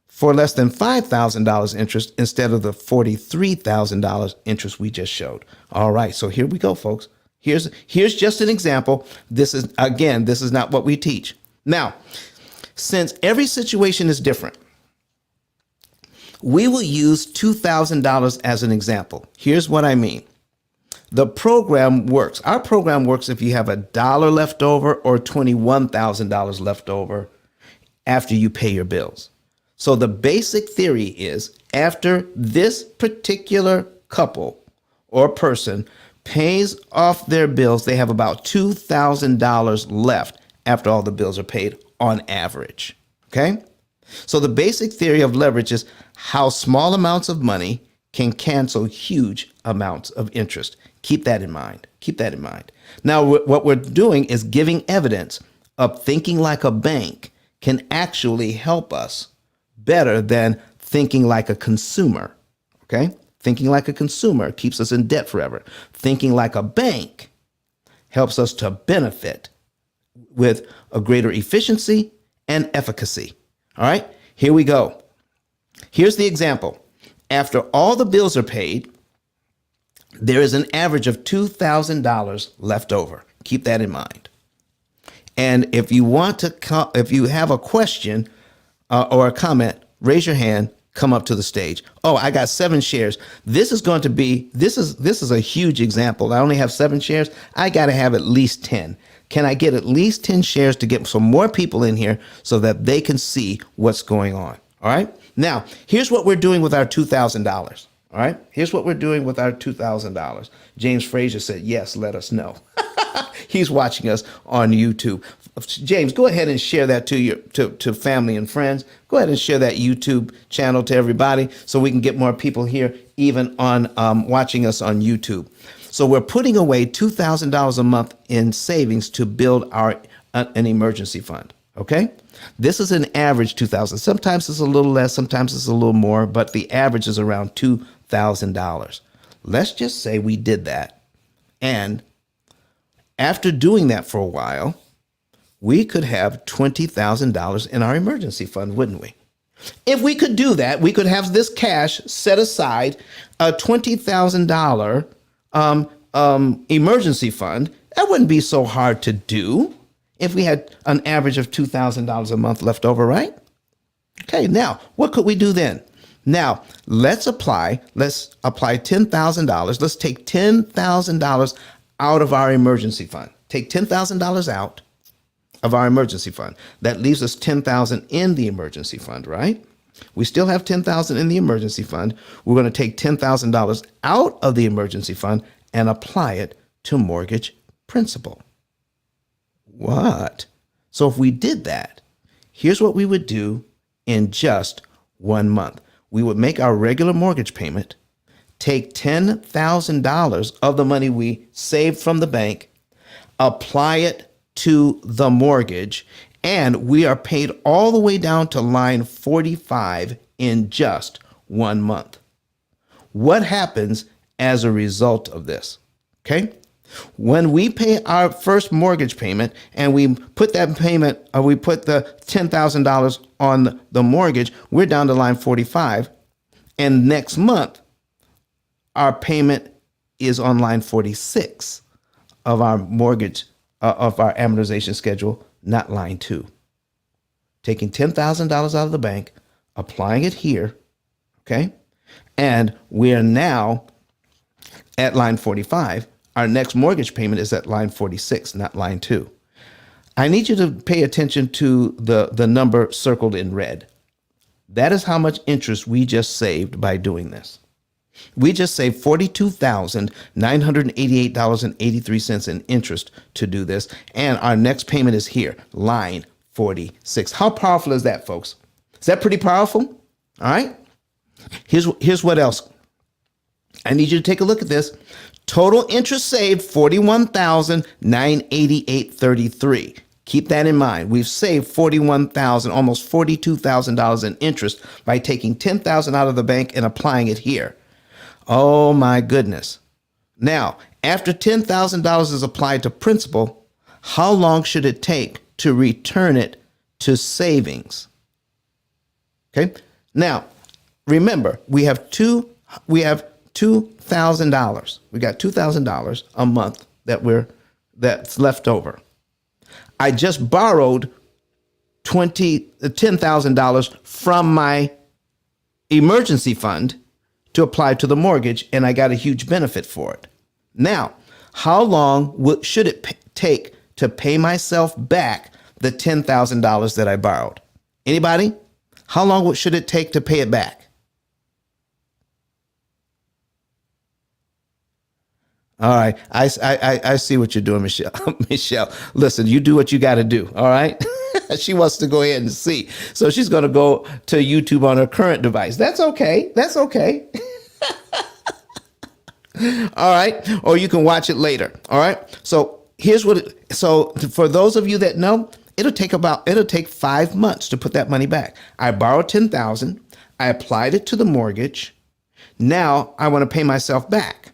Speaker 1: for less than $5,000 interest instead of the $43,000 interest we just showed? All right, so here we go, folks. Here's just an example. This is not what we teach. Now, since every situation is different, we will use $2,000 as an example. Here's what I mean. The program works. Our program works if you have $1 left over or $21,000 left over after you pay your bills. So the basic theory is after this particular couple or person pays off their bills, they have about $2,000 left after all the bills are paid on average. Okay? So the basic theory of leverage is how small amounts of money can cancel huge amounts of interest. Keep that in mind. Keep that in mind. Now, what we're doing is giving evidence of thinking like a bank can actually help us better than thinking like a consumer. Okay? Thinking like a consumer keeps us in debt forever. Thinking like a bank helps us to benefit with a greater efficiency and efficacy. All right, here we go. Here's the example. After all the bills are paid, there is an average of $2,000 left over. Keep that in mind. And if you want to, if you have a question or a comment, raise your hand. Come up to the stage. Oh, I got 7 shares. This is going to be this is a huge example. I only have 7 shares. I got to have at least 10. Can I get at least 10 shares to get some more people in here so that they can see what's going on? All right. Now, here's what we're doing with our $2,000. All right. Here's what we're doing with our $2,000. James Frazier said, yes, let us know. He's watching us on YouTube. James, go ahead and share that to family and friends. Go ahead and share that YouTube channel to everybody so we can get more people here, even on watching us on YouTube. So we're putting away $2,000 a month in savings to build an emergency fund. Okay, this is an average $2,000. Sometimes it's a little less, sometimes it's a little more, but the average is around $2,000. Let's just say we did that, and after doing that for a while, we could have $20,000 in our emergency fund, wouldn't we? If we could do that, we could have this cash set aside, a $20,000 emergency fund. That wouldn't be so hard to do if we had an average of $2,000 a month left over, right? Okay, now what could we do then? Now let's apply $10,000. Let's take $10,000 out of our emergency fund. Take $10,000 out of our emergency fund. That leaves us $10,000 in the emergency fund, right? We still have $10,000 in the emergency fund. We're going to take $10,000 out of the emergency fund and apply it to mortgage principal. What? So if we did that, here's what we would do in just 1 month. We would make our regular mortgage payment, take $10,000 of the money we saved from the bank, apply it to the mortgage, and we are paid all the way down to line 45 in just 1 month. What happens as a result of this? Okay. When we pay our first mortgage payment and we put that payment, or we put the $10,000 on the mortgage, we're down to line 45. And next month, our payment is on line 46 of our mortgage, of our amortization schedule, not line 2. Taking $10,000 out of the bank, applying it here, okay? And we are now at line 45. Our next mortgage payment is at line 46, not line 2. I need you to pay attention to the number circled in red. That is how much interest we just saved by doing this. We just saved $42,988.83 in interest to do this. And our next payment is here, line 46. How powerful is that, folks? Is that pretty powerful? All right. Here's what else. I need you to take a look at this. Total interest saved, $41,988.33. Keep that in mind. We've saved $41,000, almost $42,000 in interest by taking $10,000 out of the bank and applying it here. Oh my goodness. Now, after $10,000 is applied to principal, how long should it take to return it to savings? Okay. Now, remember, we have $2,000. We got $2,000 a month that's left over. I just borrowed $10,000 from my emergency fund to apply to the mortgage, and I got a huge benefit for it. Now, how long should it take to pay myself back the $10,000 that I borrowed? Anybody? How long should it take to pay it back? All right. I see what you're doing, Michelle. Michelle, listen, you do what you got to do. All right. She wants to go ahead and see. So she's going to go to YouTube on her current device. That's okay. That's okay. All right. Or you can watch it later. All right. So here's so for those of you that know, it'll take 5 months to put that money back. I borrowed 10,000. I applied it to the mortgage. Now I want to pay myself back.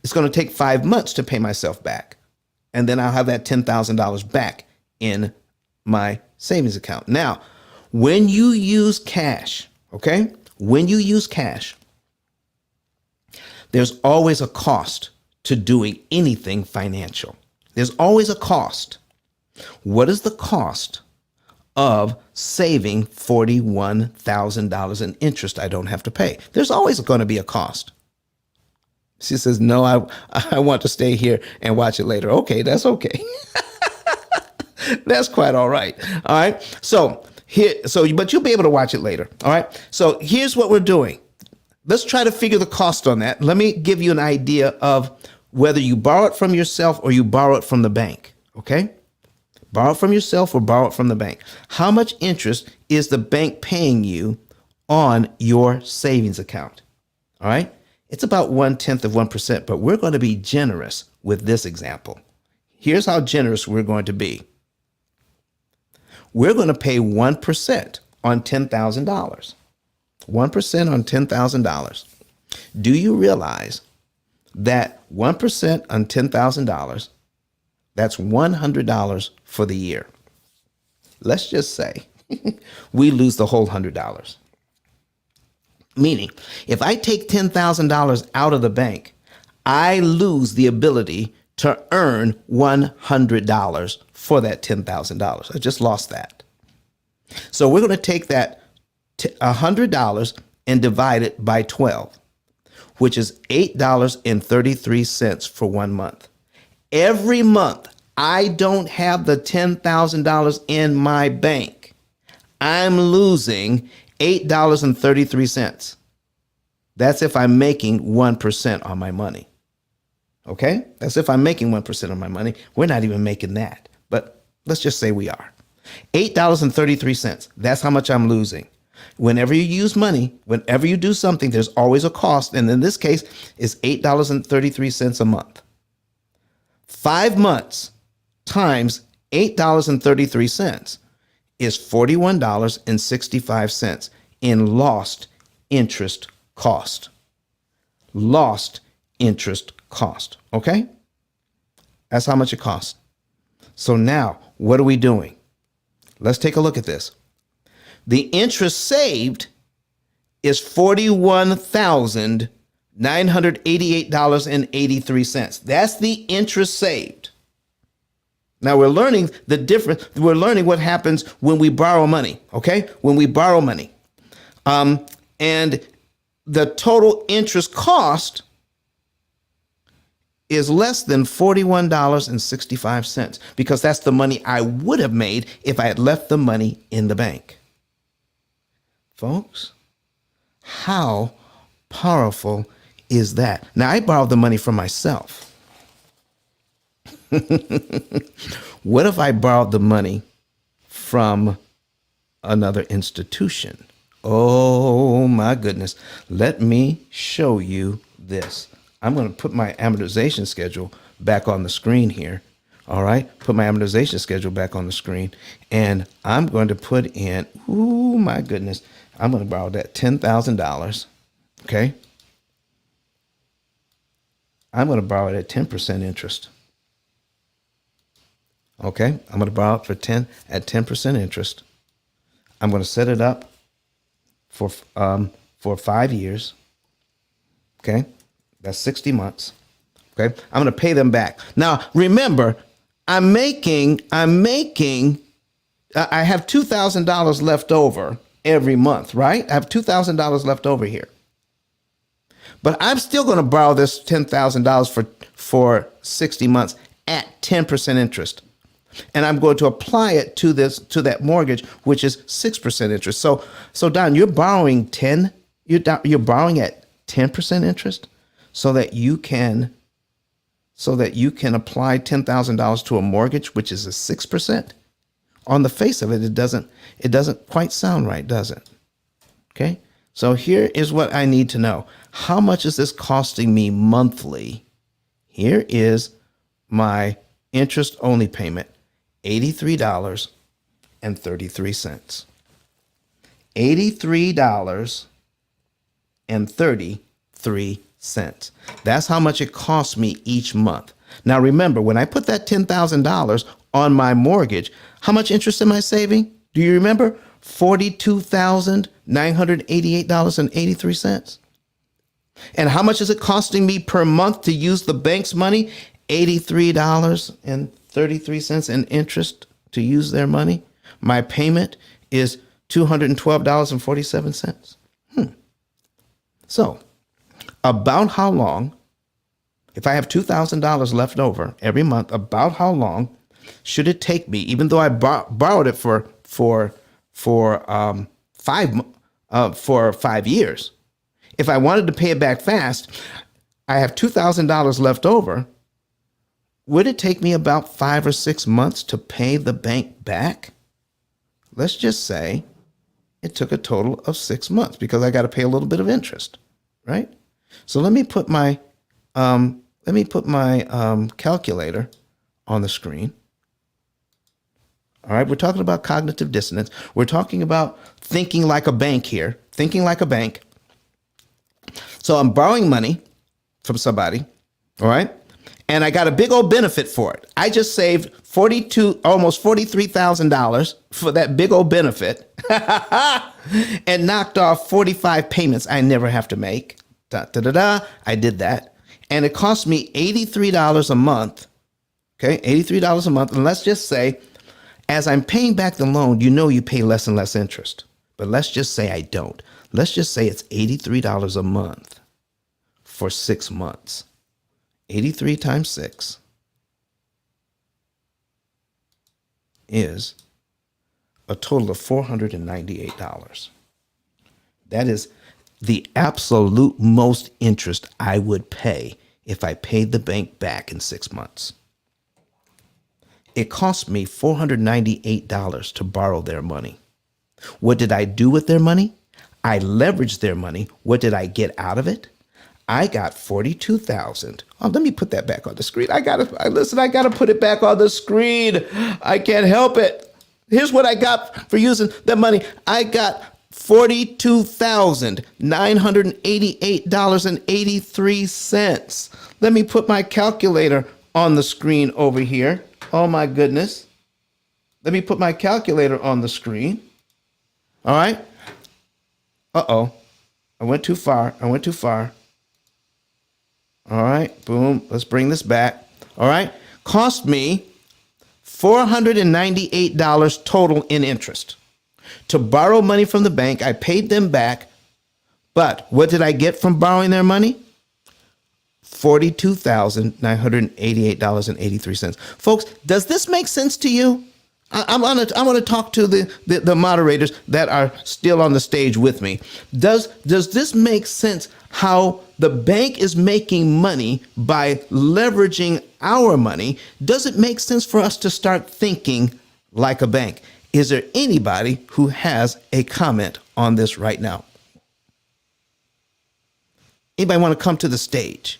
Speaker 1: It's going to take 5 months to pay myself back. And then I'll have that $10,000 back in my savings account. Now, when you use cash, okay? When you use cash, there's always a cost to doing anything financial. There's always a cost. What is the cost of saving $41,000 in interest I don't have to pay? There's always going to be a cost. She says, no, I want to stay here and watch it later. Okay, that's okay. That's quite all right. All right. But you'll be able to watch it later. All right. So here's what we're doing. Let's try to figure the cost on that. Let me give you an idea of whether you borrow it from yourself or you borrow it from the bank. Okay. Borrow it from yourself or borrow it from the bank. How much interest is the bank paying you on your savings account? All right. It's about 0.1%, but we're going to be generous with this example. Here's how generous we're going to be. We're going to pay 1% on $10,000. 1% on $10,000. Do you realize that 1% on $10,000, that's $100 for the year? Let's just say we lose the whole $100. Meaning, if I take $10,000 out of the bank, I lose the ability to earn $100 for that $10,000. I just lost that. So we're going to take that $100 and divide it by 12, which is $8.33 for 1 month. Every month, I don't have the $10,000 in my bank. I'm losing $8.33. That's if I'm making 1% on my money. Okay? That's if I'm making 1% on my money. We're not even making that, but let's just say we are. $8.33. That's how much I'm losing. Whenever you use money, whenever you do something, there's always a cost. And in this case, it's $8.33 a month. 5 months times $8.33 is $41.65 in lost interest cost. Lost interest cost. Okay? That's how much it costs. So now, what are we doing? Let's take a look at this. The interest saved is $41,988.83. That's the interest saved. Now we're learning the difference. We're learning what happens when we borrow money. Okay, when we borrow money, and the total interest cost is less than $41.65 because that's the money I would have made if I had left the money in the bank. Folks, how powerful is that? Now I borrowed the money from myself. What if I borrowed the money from another institution? Oh my goodness. Let me show you this. I'm going to put my amortization schedule back on the screen here. All right. Put my amortization schedule back on the screen. And I'm going to put in, oh my goodness. I'm going to borrow that $10,000. Okay. I'm going to borrow it at 10% interest. Okay. I'm going to borrow it at 10% interest. I'm going to set it up for 5 years. Okay. That's 60 months. Okay. I'm going to pay them back. Now, remember, I have $2,000 left over every month, right? I have $2,000 left over here. But I'm still going to borrow this $10,000 for 60 months at 10% interest. And I'm going to apply it to that mortgage, which is 6% interest. So Don, you're borrowing you're borrowing at 10% interest so that you can apply $10,000 to a mortgage, which is a 6%. on the face of it, it doesn't quite sound right, does it? Okay. So here is what I need to know. How much is this costing me monthly? Here is my interest only payment, $83.33. $83.33. That's how much it costs me each month. Now remember, when I put that $10,000 on my mortgage, how much interest am I saving? Do you remember? $42,988.83. And how much is it costing me per month to use the bank's money? $83.33 in interest to use their money. My payment is $212.47. So, about how long, if I have $2,000 left over every month, about how long should it take me, even though I borrowed it for 5 years? If I wanted to pay it back fast, I have $2,000 left over. Would it take me about 5 or 6 months to pay the bank back? Let's just say it took a total of 6 months because I got to pay a little bit of interest, right? So let me put my calculator on the screen. All right, we're talking about cognitive dissonance. We're talking about thinking like a bank here, thinking like a bank. So I'm borrowing money from somebody, all right? And I got a big old benefit for it. I just saved almost $43,000 for that big old benefit and knocked off 45 payments I never have to make. I did that. And it cost me $83 a month. Okay, $83 a month. And let's just say, as I'm paying back the loan, you pay less and less interest. But let's just say I don't. Let's just say it's $83 a month for 6 months. 83 times 6 is a total of $498. That is the absolute most interest I would pay if I paid the bank back in 6 months. It cost me $498 to borrow their money. What did I do with their money? I leveraged their money. What did I get out of it? I got $42,000. Oh, let me put that back on the screen. I gotta put it back on the screen. I can't help it. Here's what I got for using that money. I got $42,988.83. Let me put my calculator on the screen over here. Oh my goodness. Let me put my calculator on the screen. All right. Uh-oh. I went too far. All right, boom. Let's bring this back. All right. Cost me $498 total in interest. To borrow money from the bank, I paid them back. But what did I get from borrowing their money? $42,988.83. Folks, does this make sense to you? I'm gonna talk to the moderators that are still on the stage with me. Does this make sense how the bank is making money by leveraging our money? Does it make sense for us to start thinking like a bank? Is there anybody who has a comment on this right now? Anybody want to come to the stage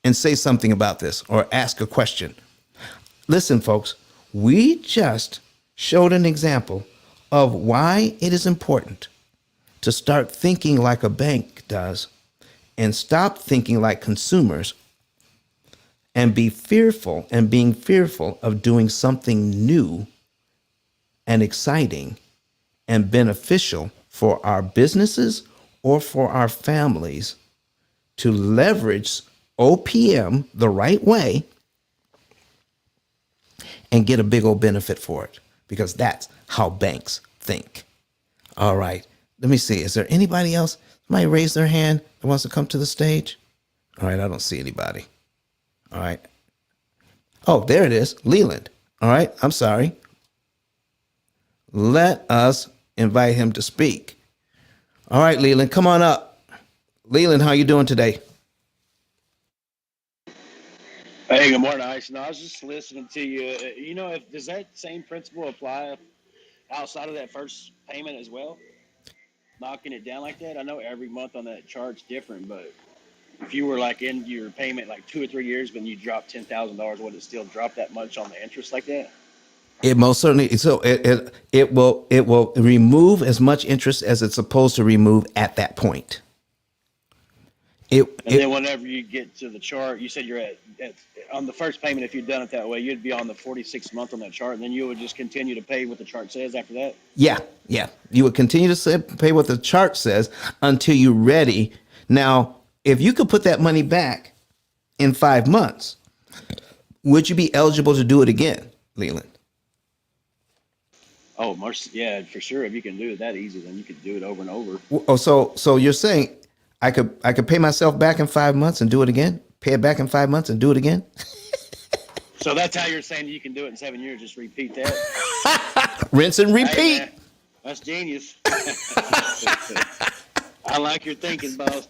Speaker 1: and say something about this or ask a question? Listen, folks. We just showed an example of why it is important to start thinking like a bank does and stop thinking like consumers and being fearful of doing something new and exciting and beneficial for our businesses or for our families to leverage OPM the right way and get a big old benefit for it, because that's how banks think. All right, let me see. Is there anybody else? Somebody raise their hand that wants to come to the stage? All right, I don't see anybody. All right. Oh, there it is, Leland. All right, I'm sorry. Let us invite him to speak. All right, Leland, come on up. Leland, how you doing today?
Speaker 7: Hey, good morning, Ice. No, I was just listening to you. If does that same principle apply outside of that first payment as well? Knocking it down like that. I know every month on that chart's different, but if you were like in your payment like 2 or 3 years, but you dropped $10,000, would it still drop that much on the interest like that?
Speaker 1: It most certainly so it will remove as much interest as it's supposed to remove at that point.
Speaker 7: And then
Speaker 1: It
Speaker 7: whenever you get to the chart, you said you're at on the first payment. If you'd done it that way, you'd be on the 46 month on that chart, and then you would just continue to pay what the chart says after that.
Speaker 1: Yeah, yeah. You would continue to pay what the chart says until you're ready. Now, if you could put that money back in 5 months, would you be eligible to do it again, Leland?
Speaker 7: Oh, yeah, for sure. If you can do it that easy, then you could do it over and over.
Speaker 1: Oh, so you're saying I could pay myself back in 5 months and do it again? Pay it back in 5 months and do it again?
Speaker 7: So that's how you're saying you can do it in 7 years. Just repeat that.
Speaker 1: Rinse and
Speaker 7: Hey, man,
Speaker 1: repeat.
Speaker 7: that's genius. I like your thinking, boss.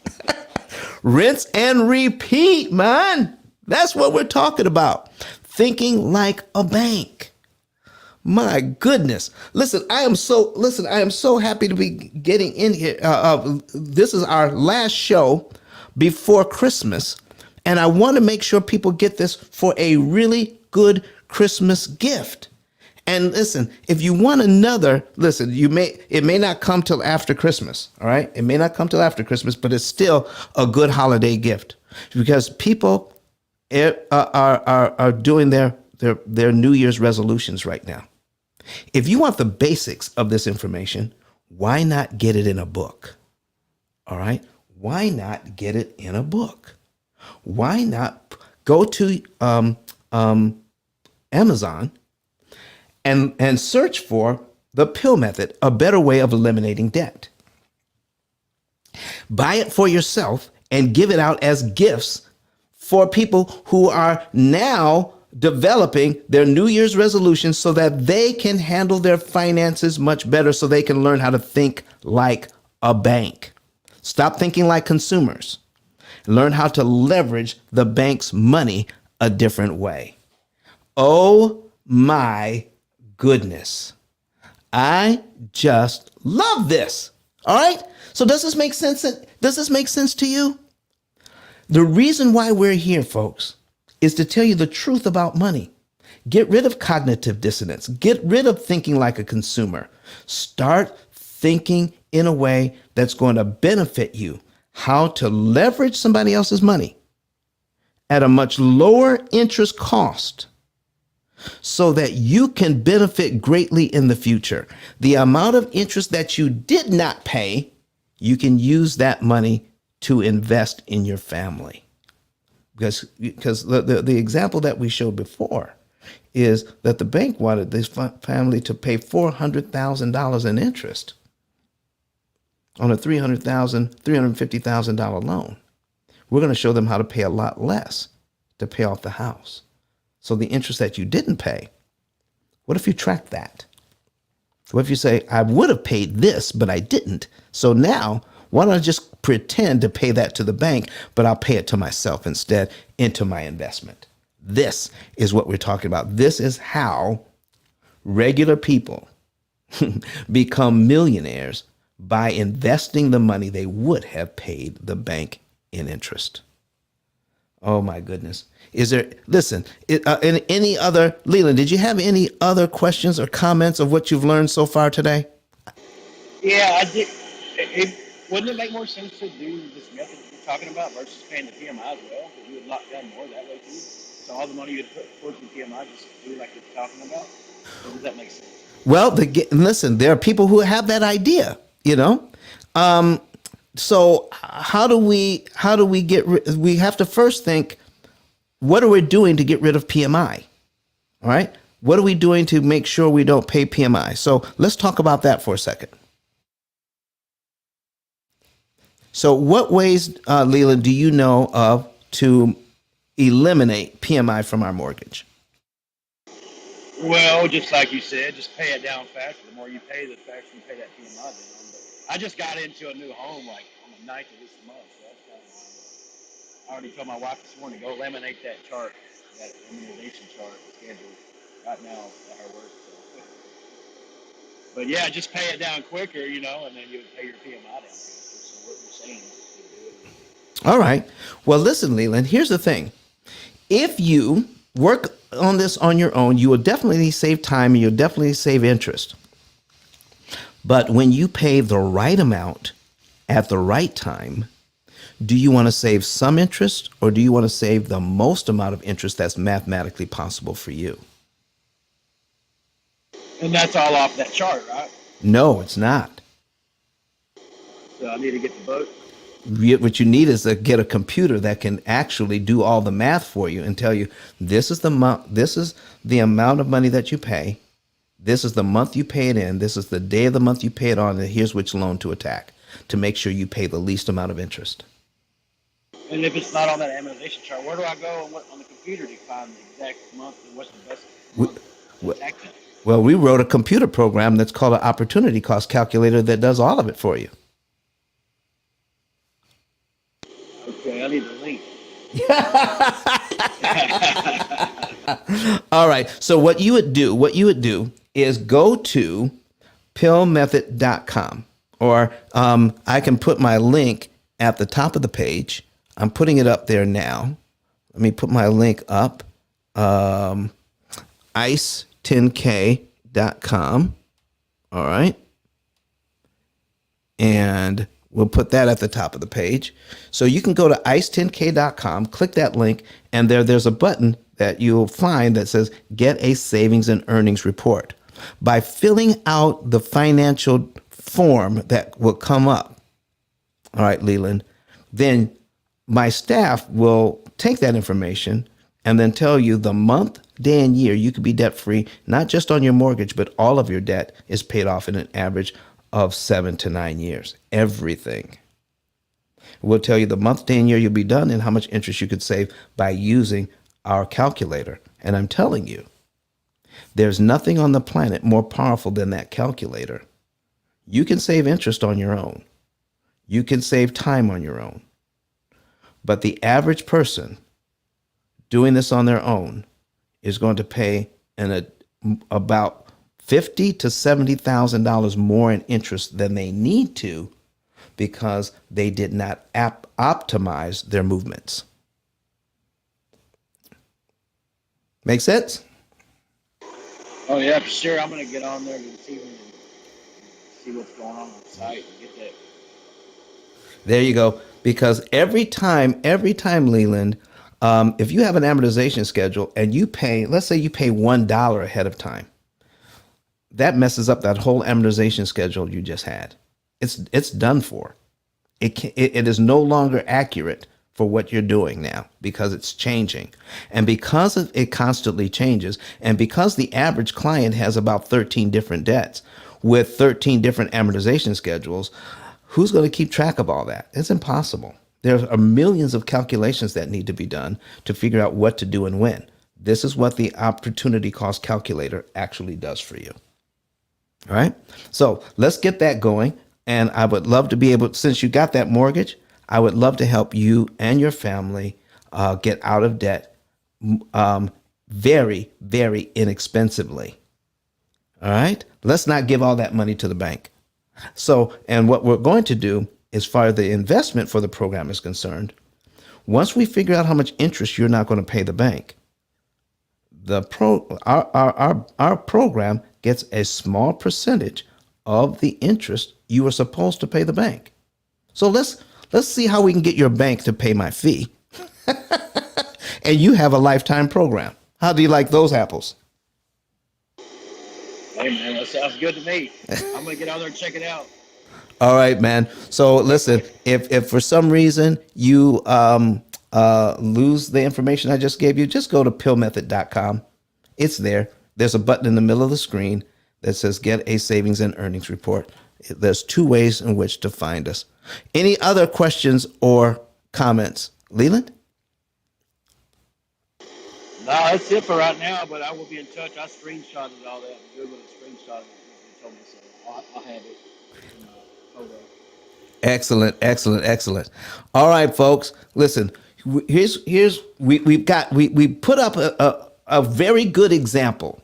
Speaker 1: Rinse and repeat, man. That's what we're talking about. Thinking like a bank. My goodness. I am so happy to be getting in here. This is our last show before Christmas. And I want to make sure people get this for a really good Christmas gift. And listen, if you want another, it may not come till after Christmas. All right. It may not come till after Christmas, but it's still a good holiday gift because people are doing their New Year's resolutions right now. If you want the basics of this information, why not get it in a book? All right. Why not get it in a book? Why not go to Amazon and search for the P.I.L.L method, a better way of eliminating debt. Buy it for yourself and give it out as gifts for people who are now developing their New Year's resolutions so that they can handle their finances much better, so they can learn how to think like a bank. Stop thinking like consumers. Learn how to leverage the bank's money a different way. Oh my goodness. I just love this. All right. So does this make sense? Does this make sense to you? The reason why we're here, folks, is to tell you the truth about money. Get rid of cognitive dissonance. Get rid of thinking like a consumer. Start thinking in a way that's going to benefit you. How to leverage somebody else's money at a much lower interest cost so that you can benefit greatly in the future. The amount of interest that you did not pay, you can use that money to invest in your family. Because the example that we showed before is that the bank wanted this family to pay $400,000 in interest on a $350,000 loan. We're going to show them how to pay a lot less to pay off the house. So the interest that you didn't pay, what if you track that? What if you say, I would have paid this, but I didn't. So now, why don't I just pretend to pay that to the bank, but I'll pay it to myself instead into my investment? This is what we're talking about. This is how regular people become millionaires, by investing the money they would have paid the bank in interest. Oh my goodness. Is there, listen, any other, Leland, did you have any other questions or comments of what you've learned so far today?
Speaker 7: Yeah, I did. Wouldn't it make more sense to do this method that you're talking about versus paying the PMI as well? Because you would lock down more that way too. So all the money you'd put towards the PMI, just do like you're talking about. Or does that make sense?
Speaker 1: Well, listen, there are people who have that idea, you know? So how do we we have to first think, what are we doing to get rid of PMI? All right. What are we doing to make sure we don't pay PMI? So let's talk about that for a second. So what ways, Leland, do you know of to eliminate PMI from our mortgage?
Speaker 7: Well, just like you said, just pay it down faster. The more you pay, the faster you pay that PMI down. But I just got into a new home like on the 9th of this month. So that's kind of why I already told my wife this morning, go eliminate that chart. that immunization chart schedule right now at her work. So. But yeah, just pay it down quicker, and then you would pay your PMI down faster. So what you're saying is to do it.
Speaker 1: All right. Well, listen, Leland, here's the thing. If you work on this on your own, you will definitely save time and you'll definitely save interest. But when you pay the right amount at the right time, do you want to save some interest or do you want to save the most amount of interest that's mathematically possible for you?
Speaker 7: And that's all off that chart, right?
Speaker 1: No, it's not.
Speaker 7: So I need to get the book.
Speaker 1: What you need is to get a computer that can actually do all the math for you and tell you this is the amount of money that you pay. This is the month you pay it in. This is the day of the month you pay it on. And here's which loan to attack to make sure you pay the least amount of interest.
Speaker 7: And if it's not on that amortization chart, where do I go on the computer to find the exact month and what's the best
Speaker 1: We,
Speaker 7: month to
Speaker 1: we-
Speaker 7: attack that?
Speaker 1: well, we wrote a computer program that's called an opportunity cost calculator that does all of it for you.
Speaker 7: Okay, I need the link.
Speaker 1: All right. So what you would do is go to pillmethod.com or I can put my link at the top of the page. I'm putting it up there now. Let me put my link up. ice10k.com. All right. And we'll put that at the top of the page. So you can go to ice10k.com, click that link, and there's a button that you'll find that says Get a Savings and Earnings Report. By filling out the financial form that will come up, all right, Leland, then my staff will take that information and then tell you the month, day, and year you could be debt free, not just on your mortgage, but all of your debt is paid off in an average of 7 to 9 years. Everything. We'll tell you the month, day, and year you'll be done and how much interest you could save by using our calculator. And I'm telling you, there's nothing on the planet more powerful than that calculator. You can save interest on your own. You can save time on your own. But the average person doing this on their own is going to pay about $50,000 to $70,000 more in interest than they need to because they did not optimize their movements. Make sense?
Speaker 7: Oh yeah, for sure. I'm gonna get on there this evening and see what's going on the site and get that.
Speaker 1: There you go. Because every time, Leland, if you have an amortization schedule and you pay, let's say you pay $1 ahead of time, that messes up that whole amortization schedule you just had. It's done for. It is no longer accurate for what you're doing now because it's changing. And because it constantly changes, and because the average client has about 13 different debts with 13 different amortization schedules, who's going to keep track of all that? It's impossible. There are millions of calculations that need to be done to figure out what to do and when. This is what the opportunity cost calculator actually does for you. All right. So let's get that going. And I would love to be able, since you got that mortgage, I would love to help you and your family get out of debt very, very inexpensively. All right. Let's not give all that money to the bank. So, and what we're going to do as far as the investment for the program is concerned, once we figure out how much interest you're not going to pay the bank, our program gets a small percentage of the interest you were supposed to pay the bank. So let's see how we can get your bank to pay my fee. And you have a lifetime program. How do you like those apples?
Speaker 7: Hey man, that sounds good to me. I'm gonna get out there and check it out.
Speaker 1: All right, man. So listen, if for some reason you lose the information I just gave you, just go to pillmethod.com. It's there. There's a button in the middle of the screen that says Get a Savings and Earnings Report. There's two ways in which to find us. Any other questions or comments? Leland?
Speaker 7: No, that's it for right now, but I will be in touch. I screenshotted all that. Google and screenshotted what you told me, so I'll have it in my photo.
Speaker 1: Excellent, excellent, excellent. All right, folks. Listen, We put up a very good example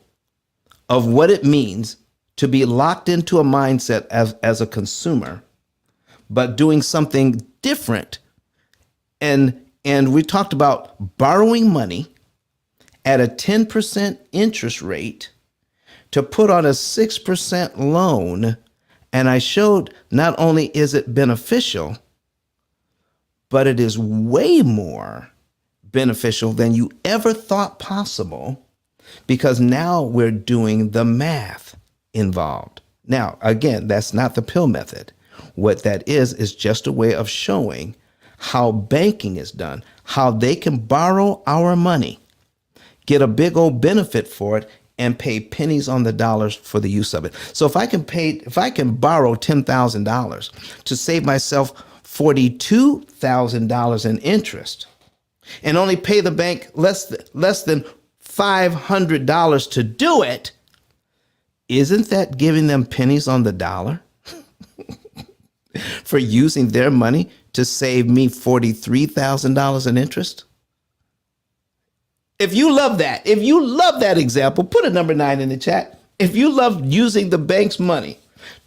Speaker 1: of what it means to be locked into a mindset as a consumer, but doing something different. And we talked about borrowing money at a 10% interest rate to put on a 6% loan. And I showed not only is it beneficial, but it is way more beneficial than you ever thought possible, because now we're doing the math involved. Now, again, that's not the pill method. What that is just a way of showing how banking is done, how they can borrow our money, get a big old benefit for it, and pay pennies on the dollars for the use of it. So if I can borrow $10,000 to save myself $42,000 in interest and only pay the bank less than $500 to do it, isn't that giving them pennies on the dollar for using their money to save me $43,000 in interest? If you love that example, put a number 9 in the chat. If you love using the bank's money,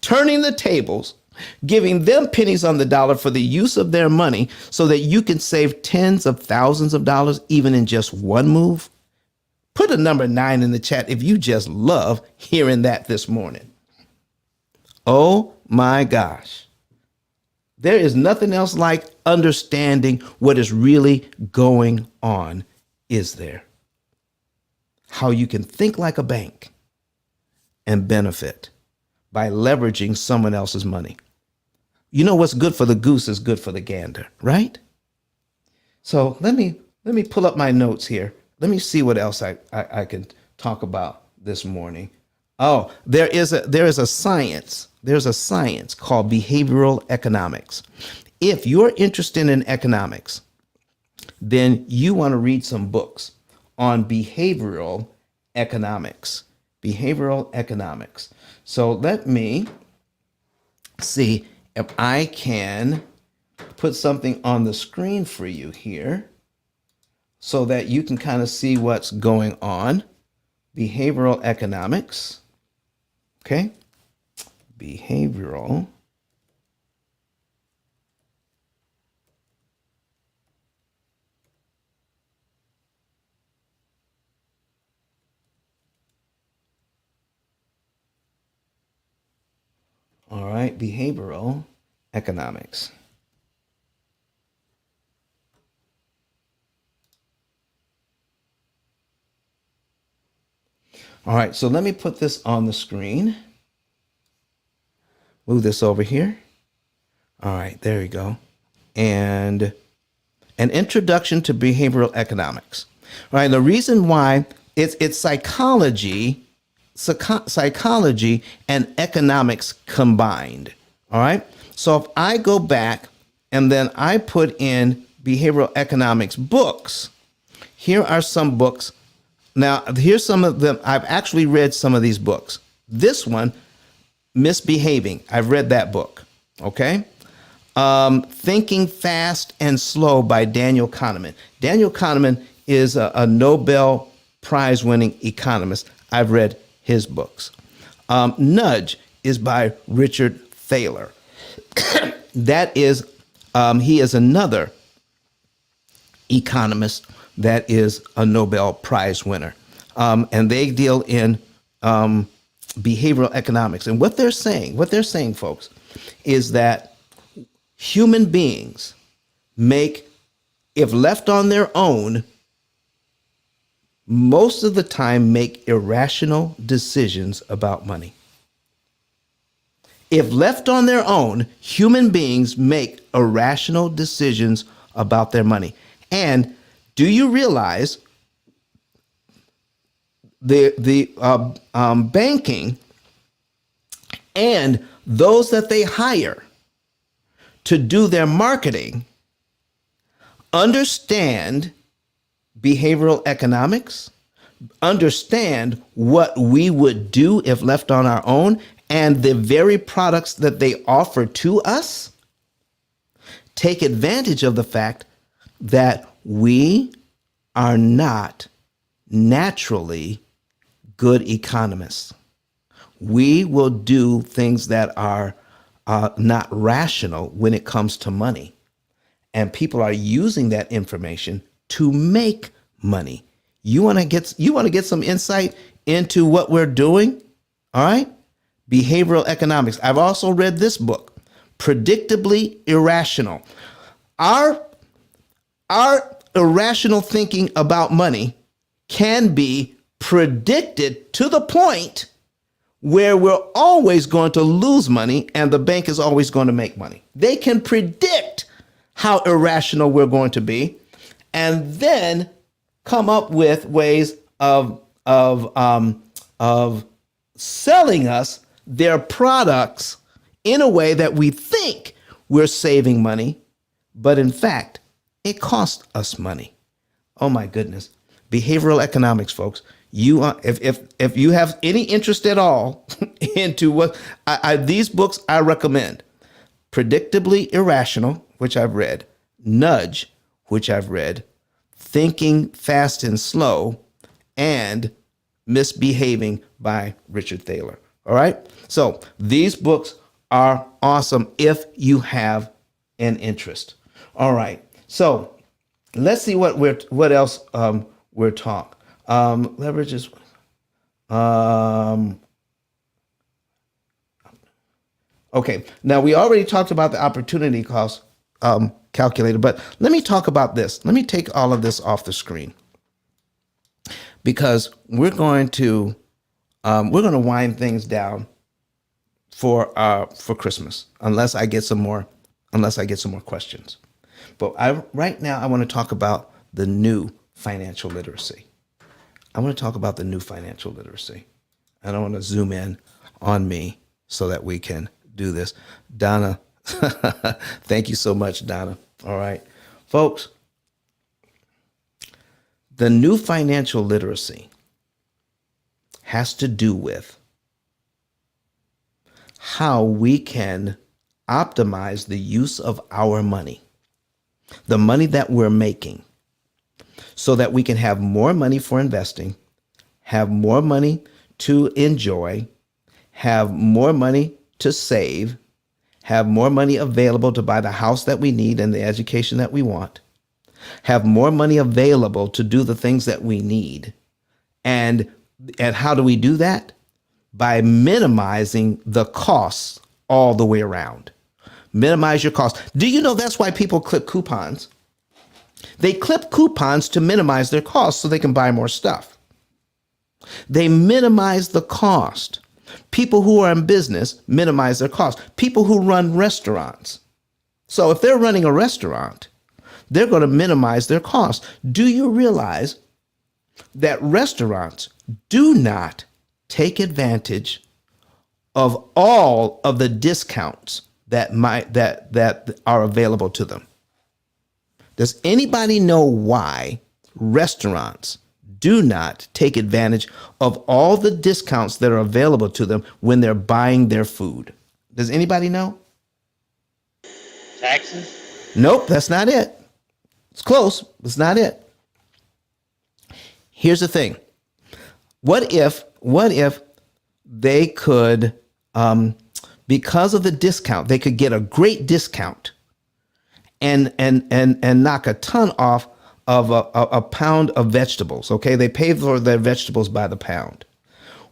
Speaker 1: turning the tables, giving them pennies on the dollar for the use of their money so that you can save tens of thousands of dollars even in just one move, put a number 9 in the chat if you just love hearing that this morning. Oh my gosh. There is nothing else like understanding what is really going on, is there? How you can think like a bank and benefit by leveraging someone else's money. You know what's good for the goose is good for the gander, right? So let me pull up my notes here. Let me see what else I can talk about this morning. Oh, there is a science. There's a science called behavioral economics. If you're interested in economics, then you want to read some books on behavioral economics. Behavioral economics. So let me see if I can put something on the screen for you here so that you can kind of see what's going on. Behavioral economics. Okay. Behavioral. All right, behavioral economics. All right, so let me put this on the screen. Move this over here. All right, there we go. And an introduction to behavioral economics. All right, the reason why it's psychology and economics combined. All right. So if I go back and then I put in behavioral economics books, here are some books. Now, here's some of them. I've actually read some of these books. This one, Misbehaving, I've read that book. Okay. Thinking Fast and Slow by Daniel Kahneman. Daniel Kahneman is a Nobel Prize winning economist. I've read his books. Nudge is by Richard Thaler. That is, he is another economist that is a Nobel Prize winner. And they deal in behavioral economics. And what they're saying, folks, is that human beings make, if left on their own, most of the time make irrational decisions about money. If left on their own, human beings make irrational decisions about their money. And do you realize the banking and those that they hire to do their marketing understand behavioral economics, understand what we would do if left on our own, and the very products that they offer to us take advantage of the fact that We are not naturally good economists. We will do things that are not rational when it comes to money. And people are using that information to make money. You want to get some insight into what we're doing? All right? Behavioral economics. I've also read this book, Predictably Irrational. Our irrational thinking about money can be predicted to the point where we're always going to lose money and the bank is always going to make money. They can predict how irrational we're going to be and then come up with ways of selling us their products in a way that we think we're saving money, but in fact, it costs us money. Oh my goodness. Behavioral economics, folks. You are, if you have any interest at all into what these books I recommend. Predictably Irrational, which I've read, Nudge, which I've read, Thinking Fast and Slow, and Misbehaving by Richard Thaler. All right? So these books are awesome if you have an interest. All right. So let's see what else we're talking. Leverage is okay. Now we already talked about the opportunity cost calculator, but let me talk about this. Let me take all of this off the screen because we're going to wind things down for Christmas unless I get some more questions. But right now I want to talk about the new financial literacy. I want to talk about the new financial literacy. And I want to zoom in on me so that we can do this. Donna, thank you so much, Donna. All right. Folks, the new financial literacy has to do with how we can optimize the use of our money, the money that we're making, so that we can have more money for investing, have more money to enjoy, have more money to save, have more money available to buy the house that we need and the education that we want, have more money available to do the things that we need. And how do we do that? By minimizing the costs all the way around. Minimize your costs. Do you know that's why people clip coupons? They clip coupons to minimize their costs so they can buy more stuff. They minimize the cost. People who are in business minimize their costs. People who run restaurants. So if they're running a restaurant, they're going to minimize their costs. Do you realize that restaurants do not take advantage of all of the discounts that are available to them? Does anybody know why restaurants do not take advantage of all the discounts that are available to them when they're buying their food? Does anybody know?
Speaker 7: Taxes?
Speaker 1: Nope, that's not it. It's close, but it's not it. Here's the thing. What if they could, because of the discount, they could get a great discount and knock a ton off of a pound of vegetables. Okay, they pay for their vegetables by the pound.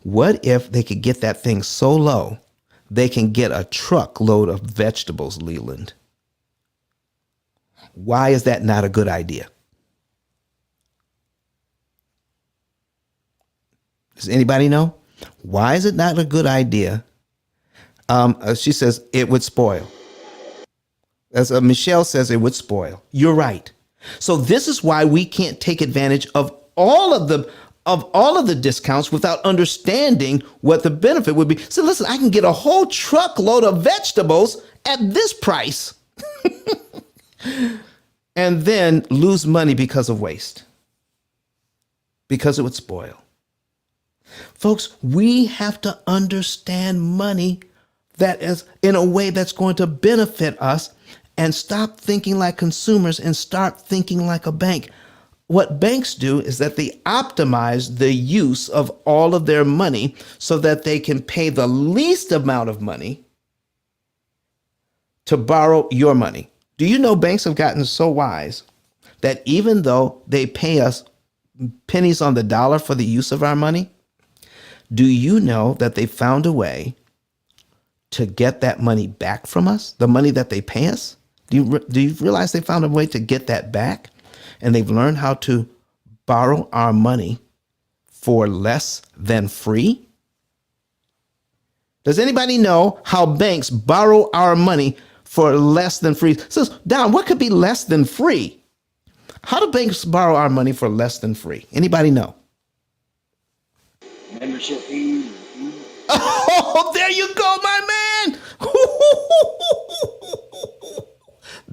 Speaker 1: What if they could get that thing so low they can get a truckload of vegetables, Leland? Why is that not a good idea? Does anybody know? Why is it not a good idea? She says it would spoil. As Michelle says, it would spoil. You're right. So this is why we can't take advantage of all of the discounts without understanding what the benefit would be. So listen, I can get a whole truckload of vegetables at this price and then lose money because of waste, because it would spoil. Folks, we have to understand money that is in a way that's going to benefit us and stop thinking like consumers and start thinking like a bank. What banks do is that they optimize the use of all of their money so that they can pay the least amount of money to borrow your money. Do you know banks have gotten so wise that even though they pay us pennies on the dollar for the use of our money, do you know that they found a way to get that money back from us, the money that they pay us? Do you realize they found a way to get that back? And they've learned how to borrow our money for less than free? Does anybody know how banks borrow our money for less than free? So, Don, what could be less than free? How do banks borrow our money for less than free? Anybody know?
Speaker 7: Membership fees.
Speaker 1: Oh, there you go, my man.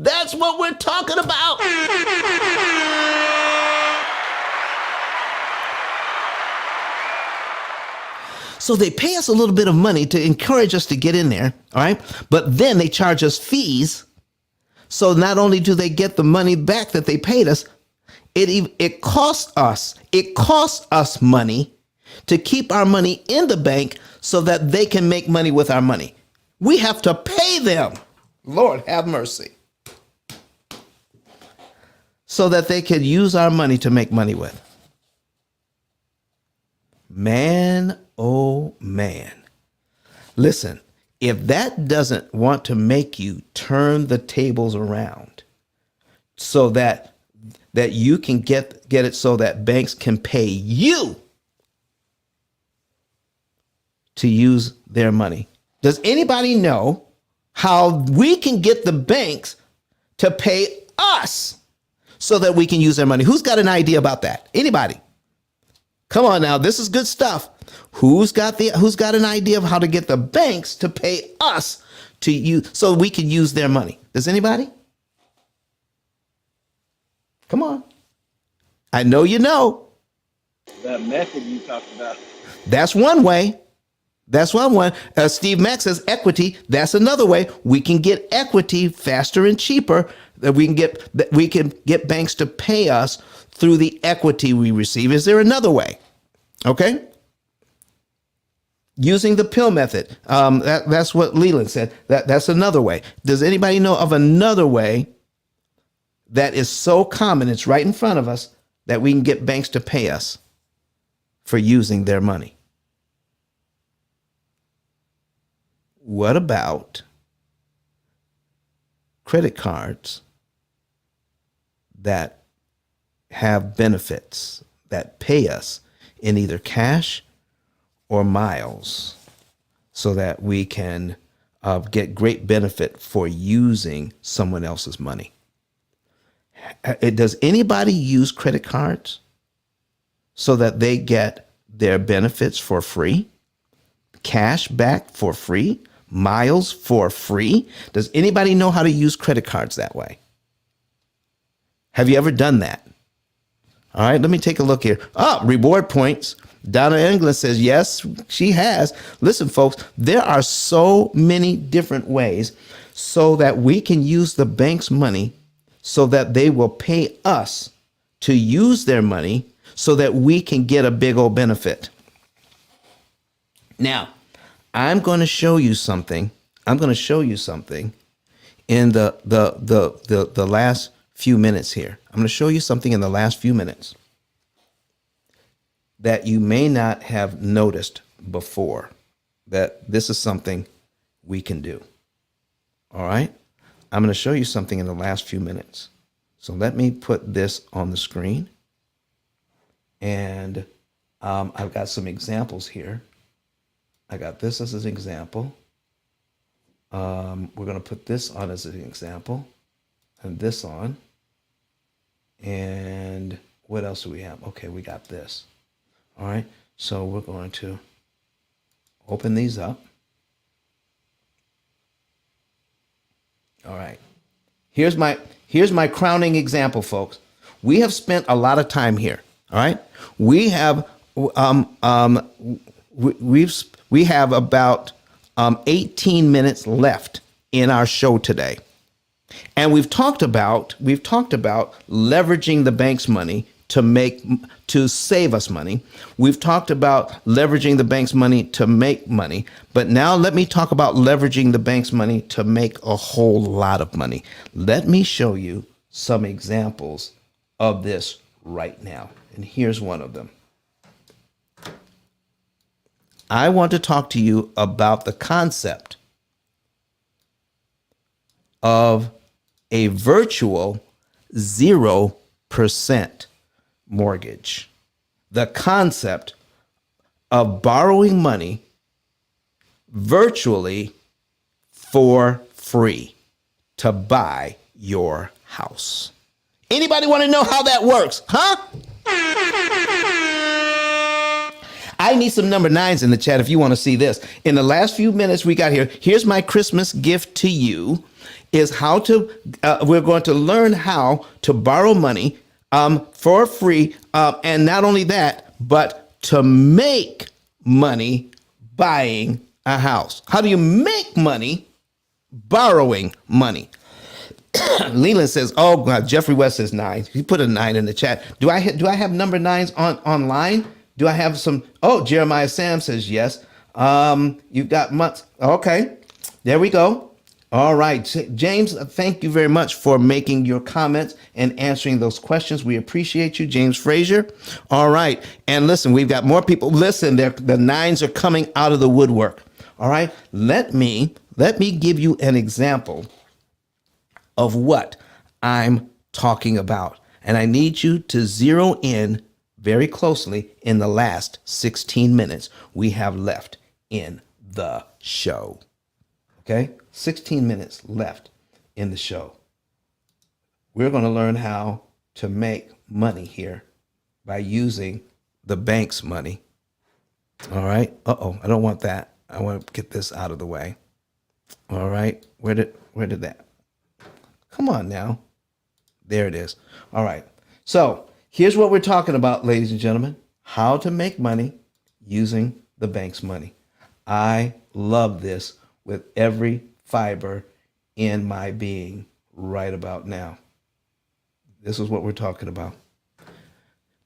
Speaker 1: That's what we're talking about. So they pay us a little bit of money to encourage us to get in there, all right? But then they charge us fees. So not only do they get the money back that they paid us, it costs us money to keep our money in the bank so that they can make money with our money. We have to pay them. Lord have mercy. So that they can use our money to make money with. Man, oh man. Listen, if that doesn't want to make you turn the tables around so that you can get it so that banks can pay you to use their money. Does anybody know how we can get the banks to pay us so that we can use their money? Who's got an idea about that? Anybody? Come on now, this is good stuff. Who's got an idea of how to get the banks to pay us to use so we can use their money? Does anybody? Come on. I know you know.
Speaker 7: That method you talked about.
Speaker 1: That's one way. That's one way. Steve Mack says equity. That's another way. We can get equity faster and cheaper. That we can get banks to pay us through the equity we receive. Is there another way? Okay. Using the P.I.L.L method. That's what Leland said. That's another way. Does anybody know of another way that is so common, it's right in front of us, that we can get banks to pay us for using their money? What about credit cards that have benefits that pay us in either cash or miles so that we can get great benefit for using someone else's money? Does anybody use credit cards so that they get their benefits for free? Cash back for free? Miles for free? Does anybody know how to use credit cards that way? Have you ever done that? All right, let me take a look here. Reward points. Donna England says, yes, she has. Listen, folks, there are so many different ways so that we can use the bank's money so that they will pay us to use their money so that we can get a big old benefit. Now, I'm going to show you something. I'm going to show you something in the last few minutes here. I'm going to show you something in the last few minutes that you may not have noticed before, that this is something we can do. All right? I'm going to show you something in the last few minutes. So let me put this on the screen. And I've got some examples here. I got this as an example. We're going to put this on as an example, and this on. And what else do we have? Okay, we got this. All right, so we're going to open these up. All right, here's my crowning example, folks. We have spent a lot of time here. All right, we have we have about 18 minutes left in our show today. And we've talked about leveraging the bank's money to save us money. We've talked about leveraging the bank's money to make money. But now let me talk about leveraging the bank's money to make a whole lot of money. Let me show you some examples of this right now. And here's one of them. I want to talk to you about the concept of a virtual 0% mortgage. The concept of borrowing money virtually for free to buy your house. Anybody want to know how that works? Huh? I need some number 9s in the chat if you want to see this. In the last few minutes we got here, here's my Christmas gift to you, is how to, we're going to learn how to borrow money for free. And not only that, but to make money buying a house. How do you make money borrowing money? Leland says, "Oh God." Jeffrey West says 9. He put a 9 in the chat. Do I have number 9s online? Do I have some? Oh, Jeremiah Sam says yes. You've got months. Okay, there we go. All right, James. Thank you very much for making your comments and answering those questions. We appreciate you, James Frazier. All right, and listen, we've got more people. Listen, the 9s are coming out of the woodwork. All right, let me give you an example of what I'm talking about. And I need you to zero in very closely in the last 16 minutes we have left in the show. Okay? 16 minutes left in the show. We're going to learn how to make money here by using the bank's money. All right? I don't want that. I want to get this out of the way. All right? Where did that? Come on now. There it is. All right. So here's what we're talking about, ladies and gentlemen. How to make money using the bank's money. I love this with every fiber in my being right about now. This is what we're talking about.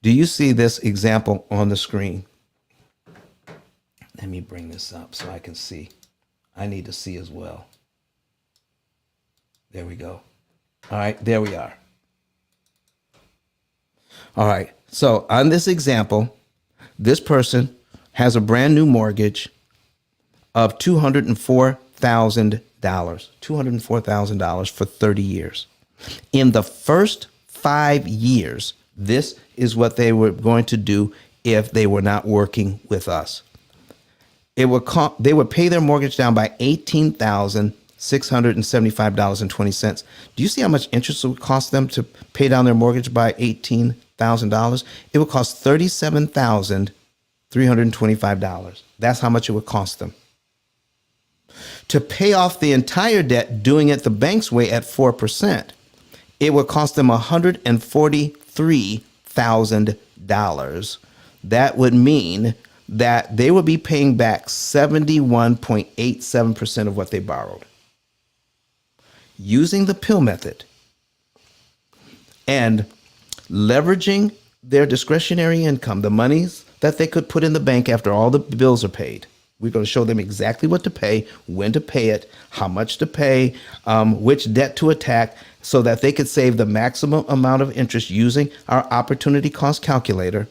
Speaker 1: Do you see this example on the screen? Let me bring this up so I can see. I need to see as well. There we go. All right, there we are. All right, so on this example, this person has a brand new mortgage of $204,000, $204,000 for 30 years. In the first 5 years, this is what they were going to do if they were not working with us. They would pay their mortgage down by $18,675.20. Do you see how much interest it would cost them to pay down their mortgage by $18,000? It would cost $37,325. That's how much it would cost them. To pay off the entire debt, doing it the bank's way at 4%, it would cost them $143,000. That would mean that they would be paying back 71.87% of what they borrowed. Using the P.I.L.L method and leveraging their discretionary income, the monies that they could put in the bank after all the bills are paid. We're going to show them exactly what to pay, when to pay it, how much to pay, which debt to attack, so that they could save the maximum amount of interest using our opportunity cost calculator.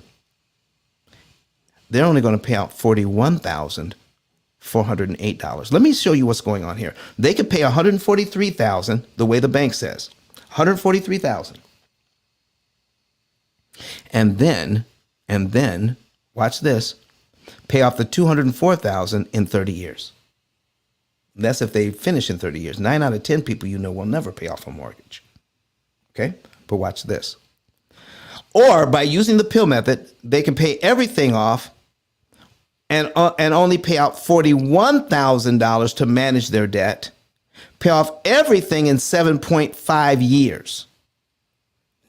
Speaker 1: They're only going to pay out $41,408. Let me show you what's going on here. They could pay $143,000 the way the bank says. $143,000. And then watch this. Pay off the $204,000 in 30 years. That's if they finish in 30 years. 9 out of 10 people will never pay off a mortgage. Okay? But watch this. Or by using the P.I.L.L method, they can pay everything off and only pay out $41,000 to manage their debt, pay off everything in 7.5 years.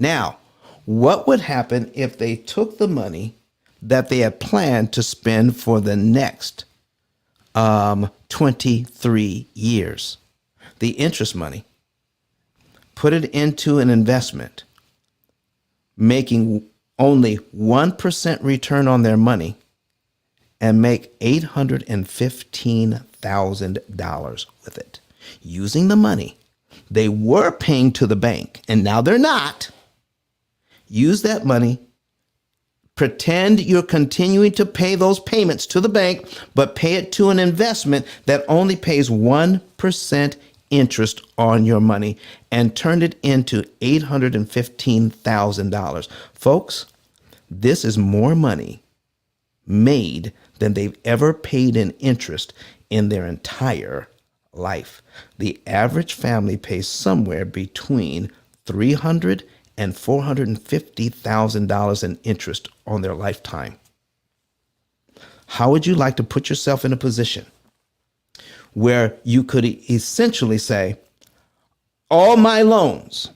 Speaker 1: Now, what would happen if they took the money that they had planned to spend for the next 23 years? The interest money. put it into an investment, making only 1% return on their money, and make $815,000 with it, using the money they were paying to the bank, and now they're not. Use that money. Pretend you're continuing to pay those payments to the bank, but pay it to an investment that only pays 1% interest on your money, and turn it into $815,000. Folks, this is more money made than they've ever paid in interest in their entire life. The average family pays somewhere between $300,000 and $450,000 in interest on their lifetime. How would you like to put yourself in a position where you could essentially say, all my loans,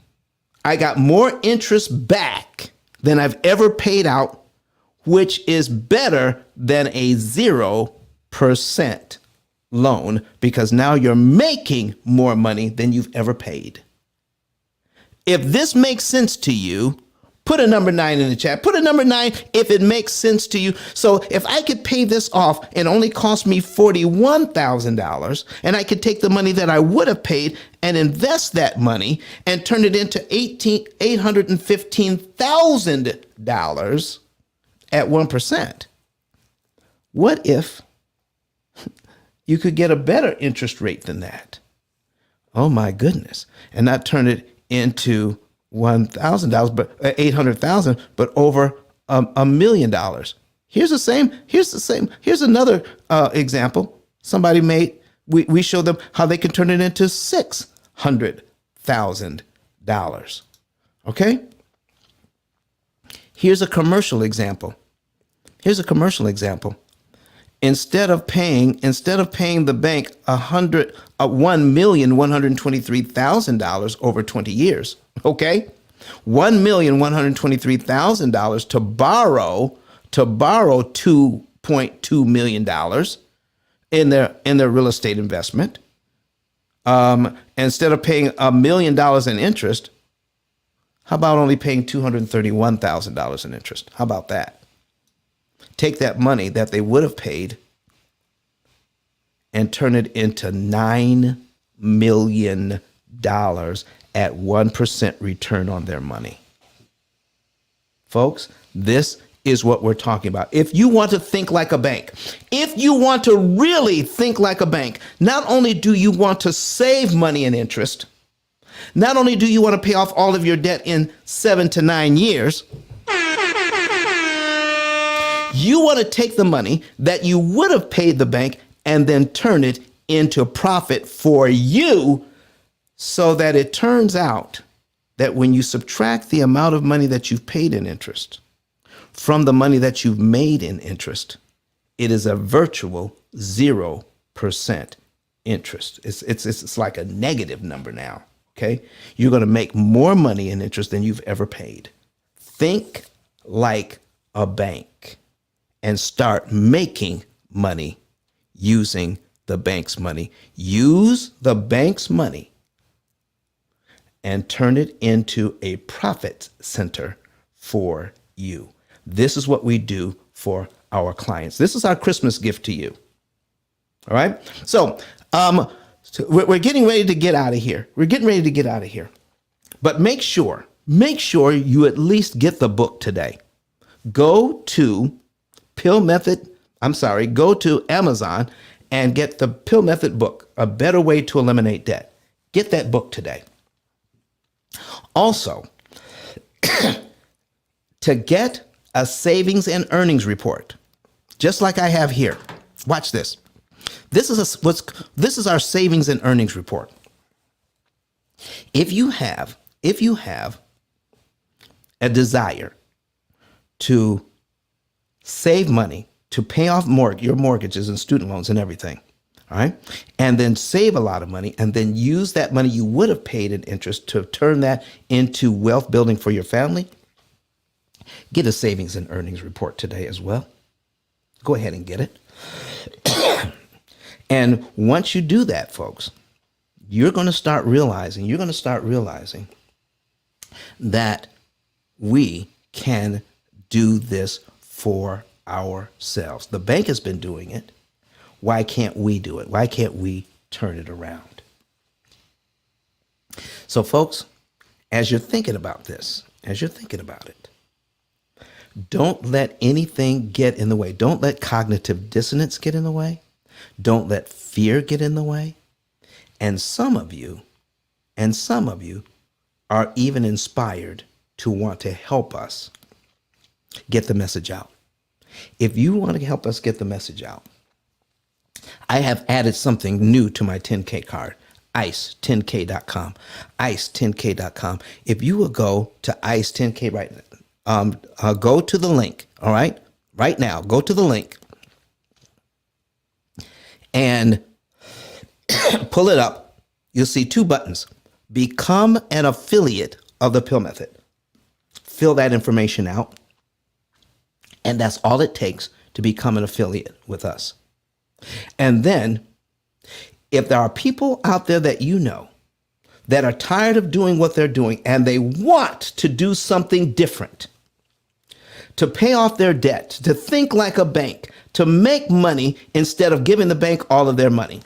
Speaker 1: I got more interest back than I've ever paid out, which is better than a 0% loan, because now you're making more money than you've ever paid. If this makes sense to you, put a number 9 in the chat. Put a number 9 if it makes sense to you. So if I could pay this off and only cost me $41,000, and I could take the money that I would have paid and invest that money and turn it into $815,000 at 1%. What if you could get a better interest rate than that? Oh my goodness. And not turn it into $1,000, but $800,000, but over $1 million. Here's another example. Somebody made, we showed them how they can turn it into $600,000. Okay? Here's a commercial example. Instead of paying the bank $1,123,000 over 20 years, okay, $1,123,000 to borrow $2.2 million in their real estate investment, instead of paying $1 million in interest, how about only paying $231,000 in interest? How about that? Take that money that they would have paid and turn it into $9 million at 1% return on their money. Folks, this is what we're talking about. If you want to think like a bank, if you want to really think like a bank, not only do you want to save money in interest, not only do you want to pay off all of your debt in 7 to 9 years, you want to take the money that you would have paid the bank and then turn it into profit for you, so that it turns out that when you subtract the amount of money that you've paid in interest from the money that you've made in interest, it is a virtual 0% interest. It's like a negative number now, okay? You're going to make more money in interest than you've ever paid. Think like a bank and start making money using the bank's money. Use the bank's money and turn it into a profit center for you. This is what we do for our clients. This is our Christmas gift to you. All right. So we're getting ready to get out of here. But make sure you at least get the book today. Go to go to Amazon and get the P.I.L.L Method book, A Better Way to Eliminate Debt. Get that book today. Also, to get a savings and earnings report, just like I have here. Watch this. This is our savings and earnings report. If you have a desire to save money to pay off your mortgages and student loans and everything, all right, and then save a lot of money, and then use that money you would have paid in interest to turn that into wealth building for your family, get a savings and earnings report today as well. Go ahead and get it. And once you do that, folks, you're going to start realizing that we can do this for ourselves. The bank has been doing it. Why can't we do it? Why can't we turn it around? So, folks, as you're thinking about this, as you're thinking about it, don't let anything get in the way. Don't let cognitive dissonance get in the way. Don't let fear get in the way. And some of you are even inspired to want to help us get the message out. If you want to help us get the message out, I have added something new to my 10K card, ice10k.com, ice10k.com. If you will go to ice10k right now, go to the link, all right? Right now, go to the link and pull it up. You'll see two buttons. Become an affiliate of the P.I.L.L method. Fill that information out. And that's all it takes to become an affiliate with us. And then, if there are people out there that you know that are tired of doing what they're doing and they want to do something different, to pay off their debt, to think like a bank, to make money instead of giving the bank all of their money,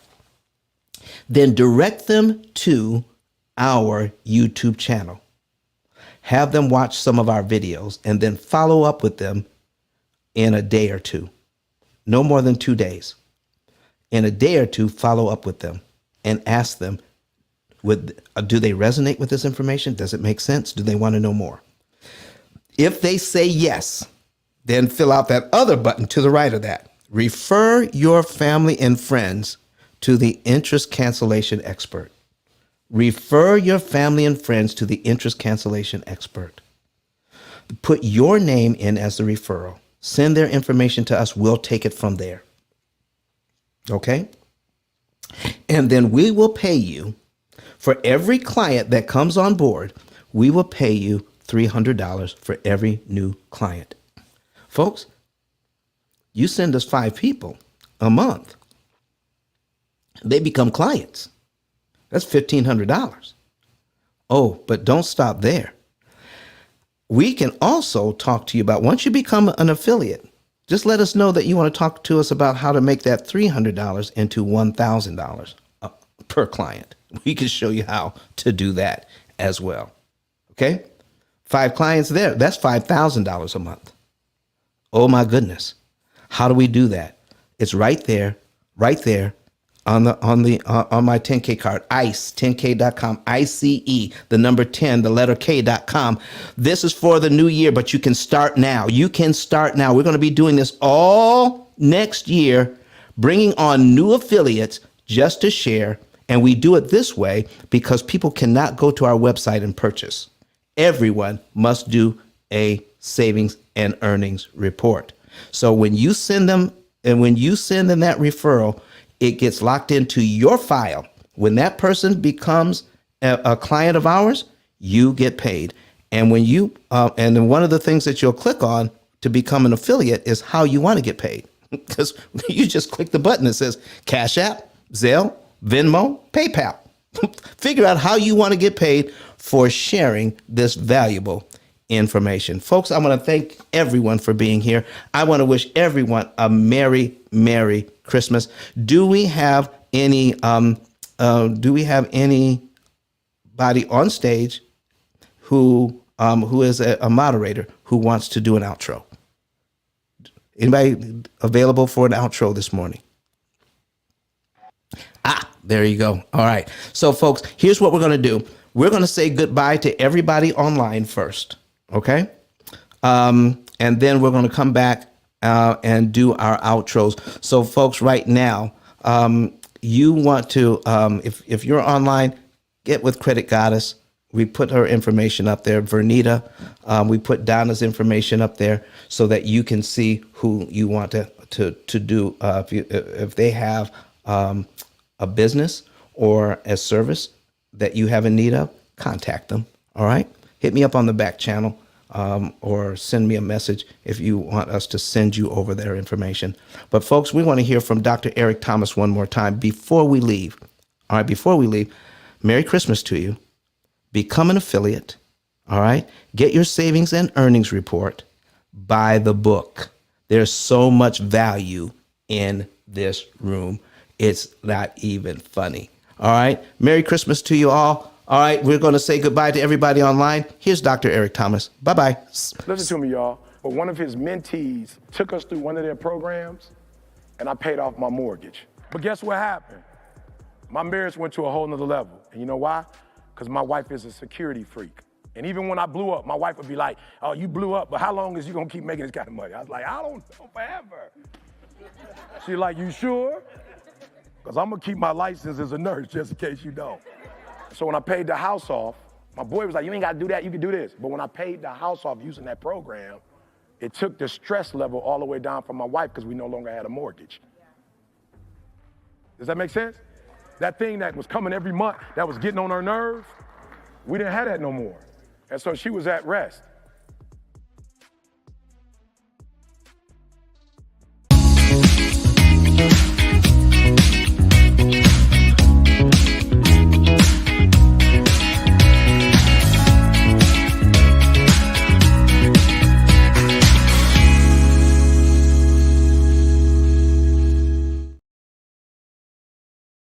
Speaker 1: then direct them to our YouTube channel. Have them watch some of our videos and then follow up with them in a day or two. No more than 2 days. In a day or two, follow up with them and ask them, do they resonate with this information? Does it make sense? Do they want to know more? If they say yes, then fill out that other button to the right of that. Refer your family and friends to the interest cancellation expert. Refer your family and friends to the interest cancellation expert. Put your name in as the referral. Send their information to us. We'll take it from there. Okay? And then we will pay you for every client that comes on board. We will pay you $300 for every new client. Folks, you send us 5 people a month. They become clients. That's $1,500. Oh, but don't stop there. We can also talk to you about, once you become an affiliate, just let us know that you want to talk to us about how to make that $300 into $1,000 per client. We can show you how to do that as well. Okay? 5 clients there, that's $5,000 a month. Oh my goodness. How do we do that? It's right there on my 10K card, ice10k.com, ICE, the number 10, the letter K.com. This is for the new year, but you can start now. You can start now. We're going to be doing this all next year, bringing on new affiliates just to share. And we do it this way because people cannot go to our website and purchase. Everyone must do a savings and earnings report. So when you send them that referral, it gets locked into your file. When that person becomes a client of ours, you get paid. And when and then one of the things that you'll click on to become an affiliate is how you want to get paid. Because you just click the button that says Cash App, Zelle, Venmo, PayPal. Figure out how you want to get paid for sharing this valuable information. Folks, I want to thank everyone for being here. I want to wish everyone a Merry, Merry Christmas. Do we have anybody on stage who is a moderator who wants to do an outro? Anybody available for an outro this morning? There you go. All right. So folks, here's what we're going to do. We're going to say goodbye to everybody online first. Okay. And then we're going to come back and do our outros. So folks, right now, you want to, if you're online, get with Credit Goddess. We put her information up there. Vernita, we put Donna's information up there so that you can see who you want to do. If they have a business or a service that you have in need of, contact them. All right. Hit me up on the back channel or send me a message if you want us to send you over their information. But folks, we want to hear from Dr. Eric Thomas one more time before we leave. All right. Before we leave, Merry Christmas to you. Become an affiliate. All right. Get your savings and earnings report. Buy the book. There's so much value in this room. It's not even funny. All right. Merry Christmas to you all. All right. We're going to say goodbye to everybody online. Here's Dr. Eric Thomas. Bye bye.
Speaker 4: Listen to me, y'all. But one of his mentees took us through one of their programs, and I paid off my mortgage. But guess what happened? My marriage went to a whole nother level. And you know why? Because my wife is a security freak. And even when I blew up, my wife would be like, oh, you blew up, but how long is you gonna keep making this kind of money? I was like, I don't know, forever. She's like, you sure? Because I'm gonna keep my license as a nurse just in case you don't. So when I paid the house off, my boy was like, you ain't gotta do that, you can do this. But when I paid the house off using that program, it took the stress level all the way down for my wife because we no longer had a mortgage. Does that make sense? That thing that was coming every month, that was getting on her nerves, we didn't have that no more. And so she was at rest.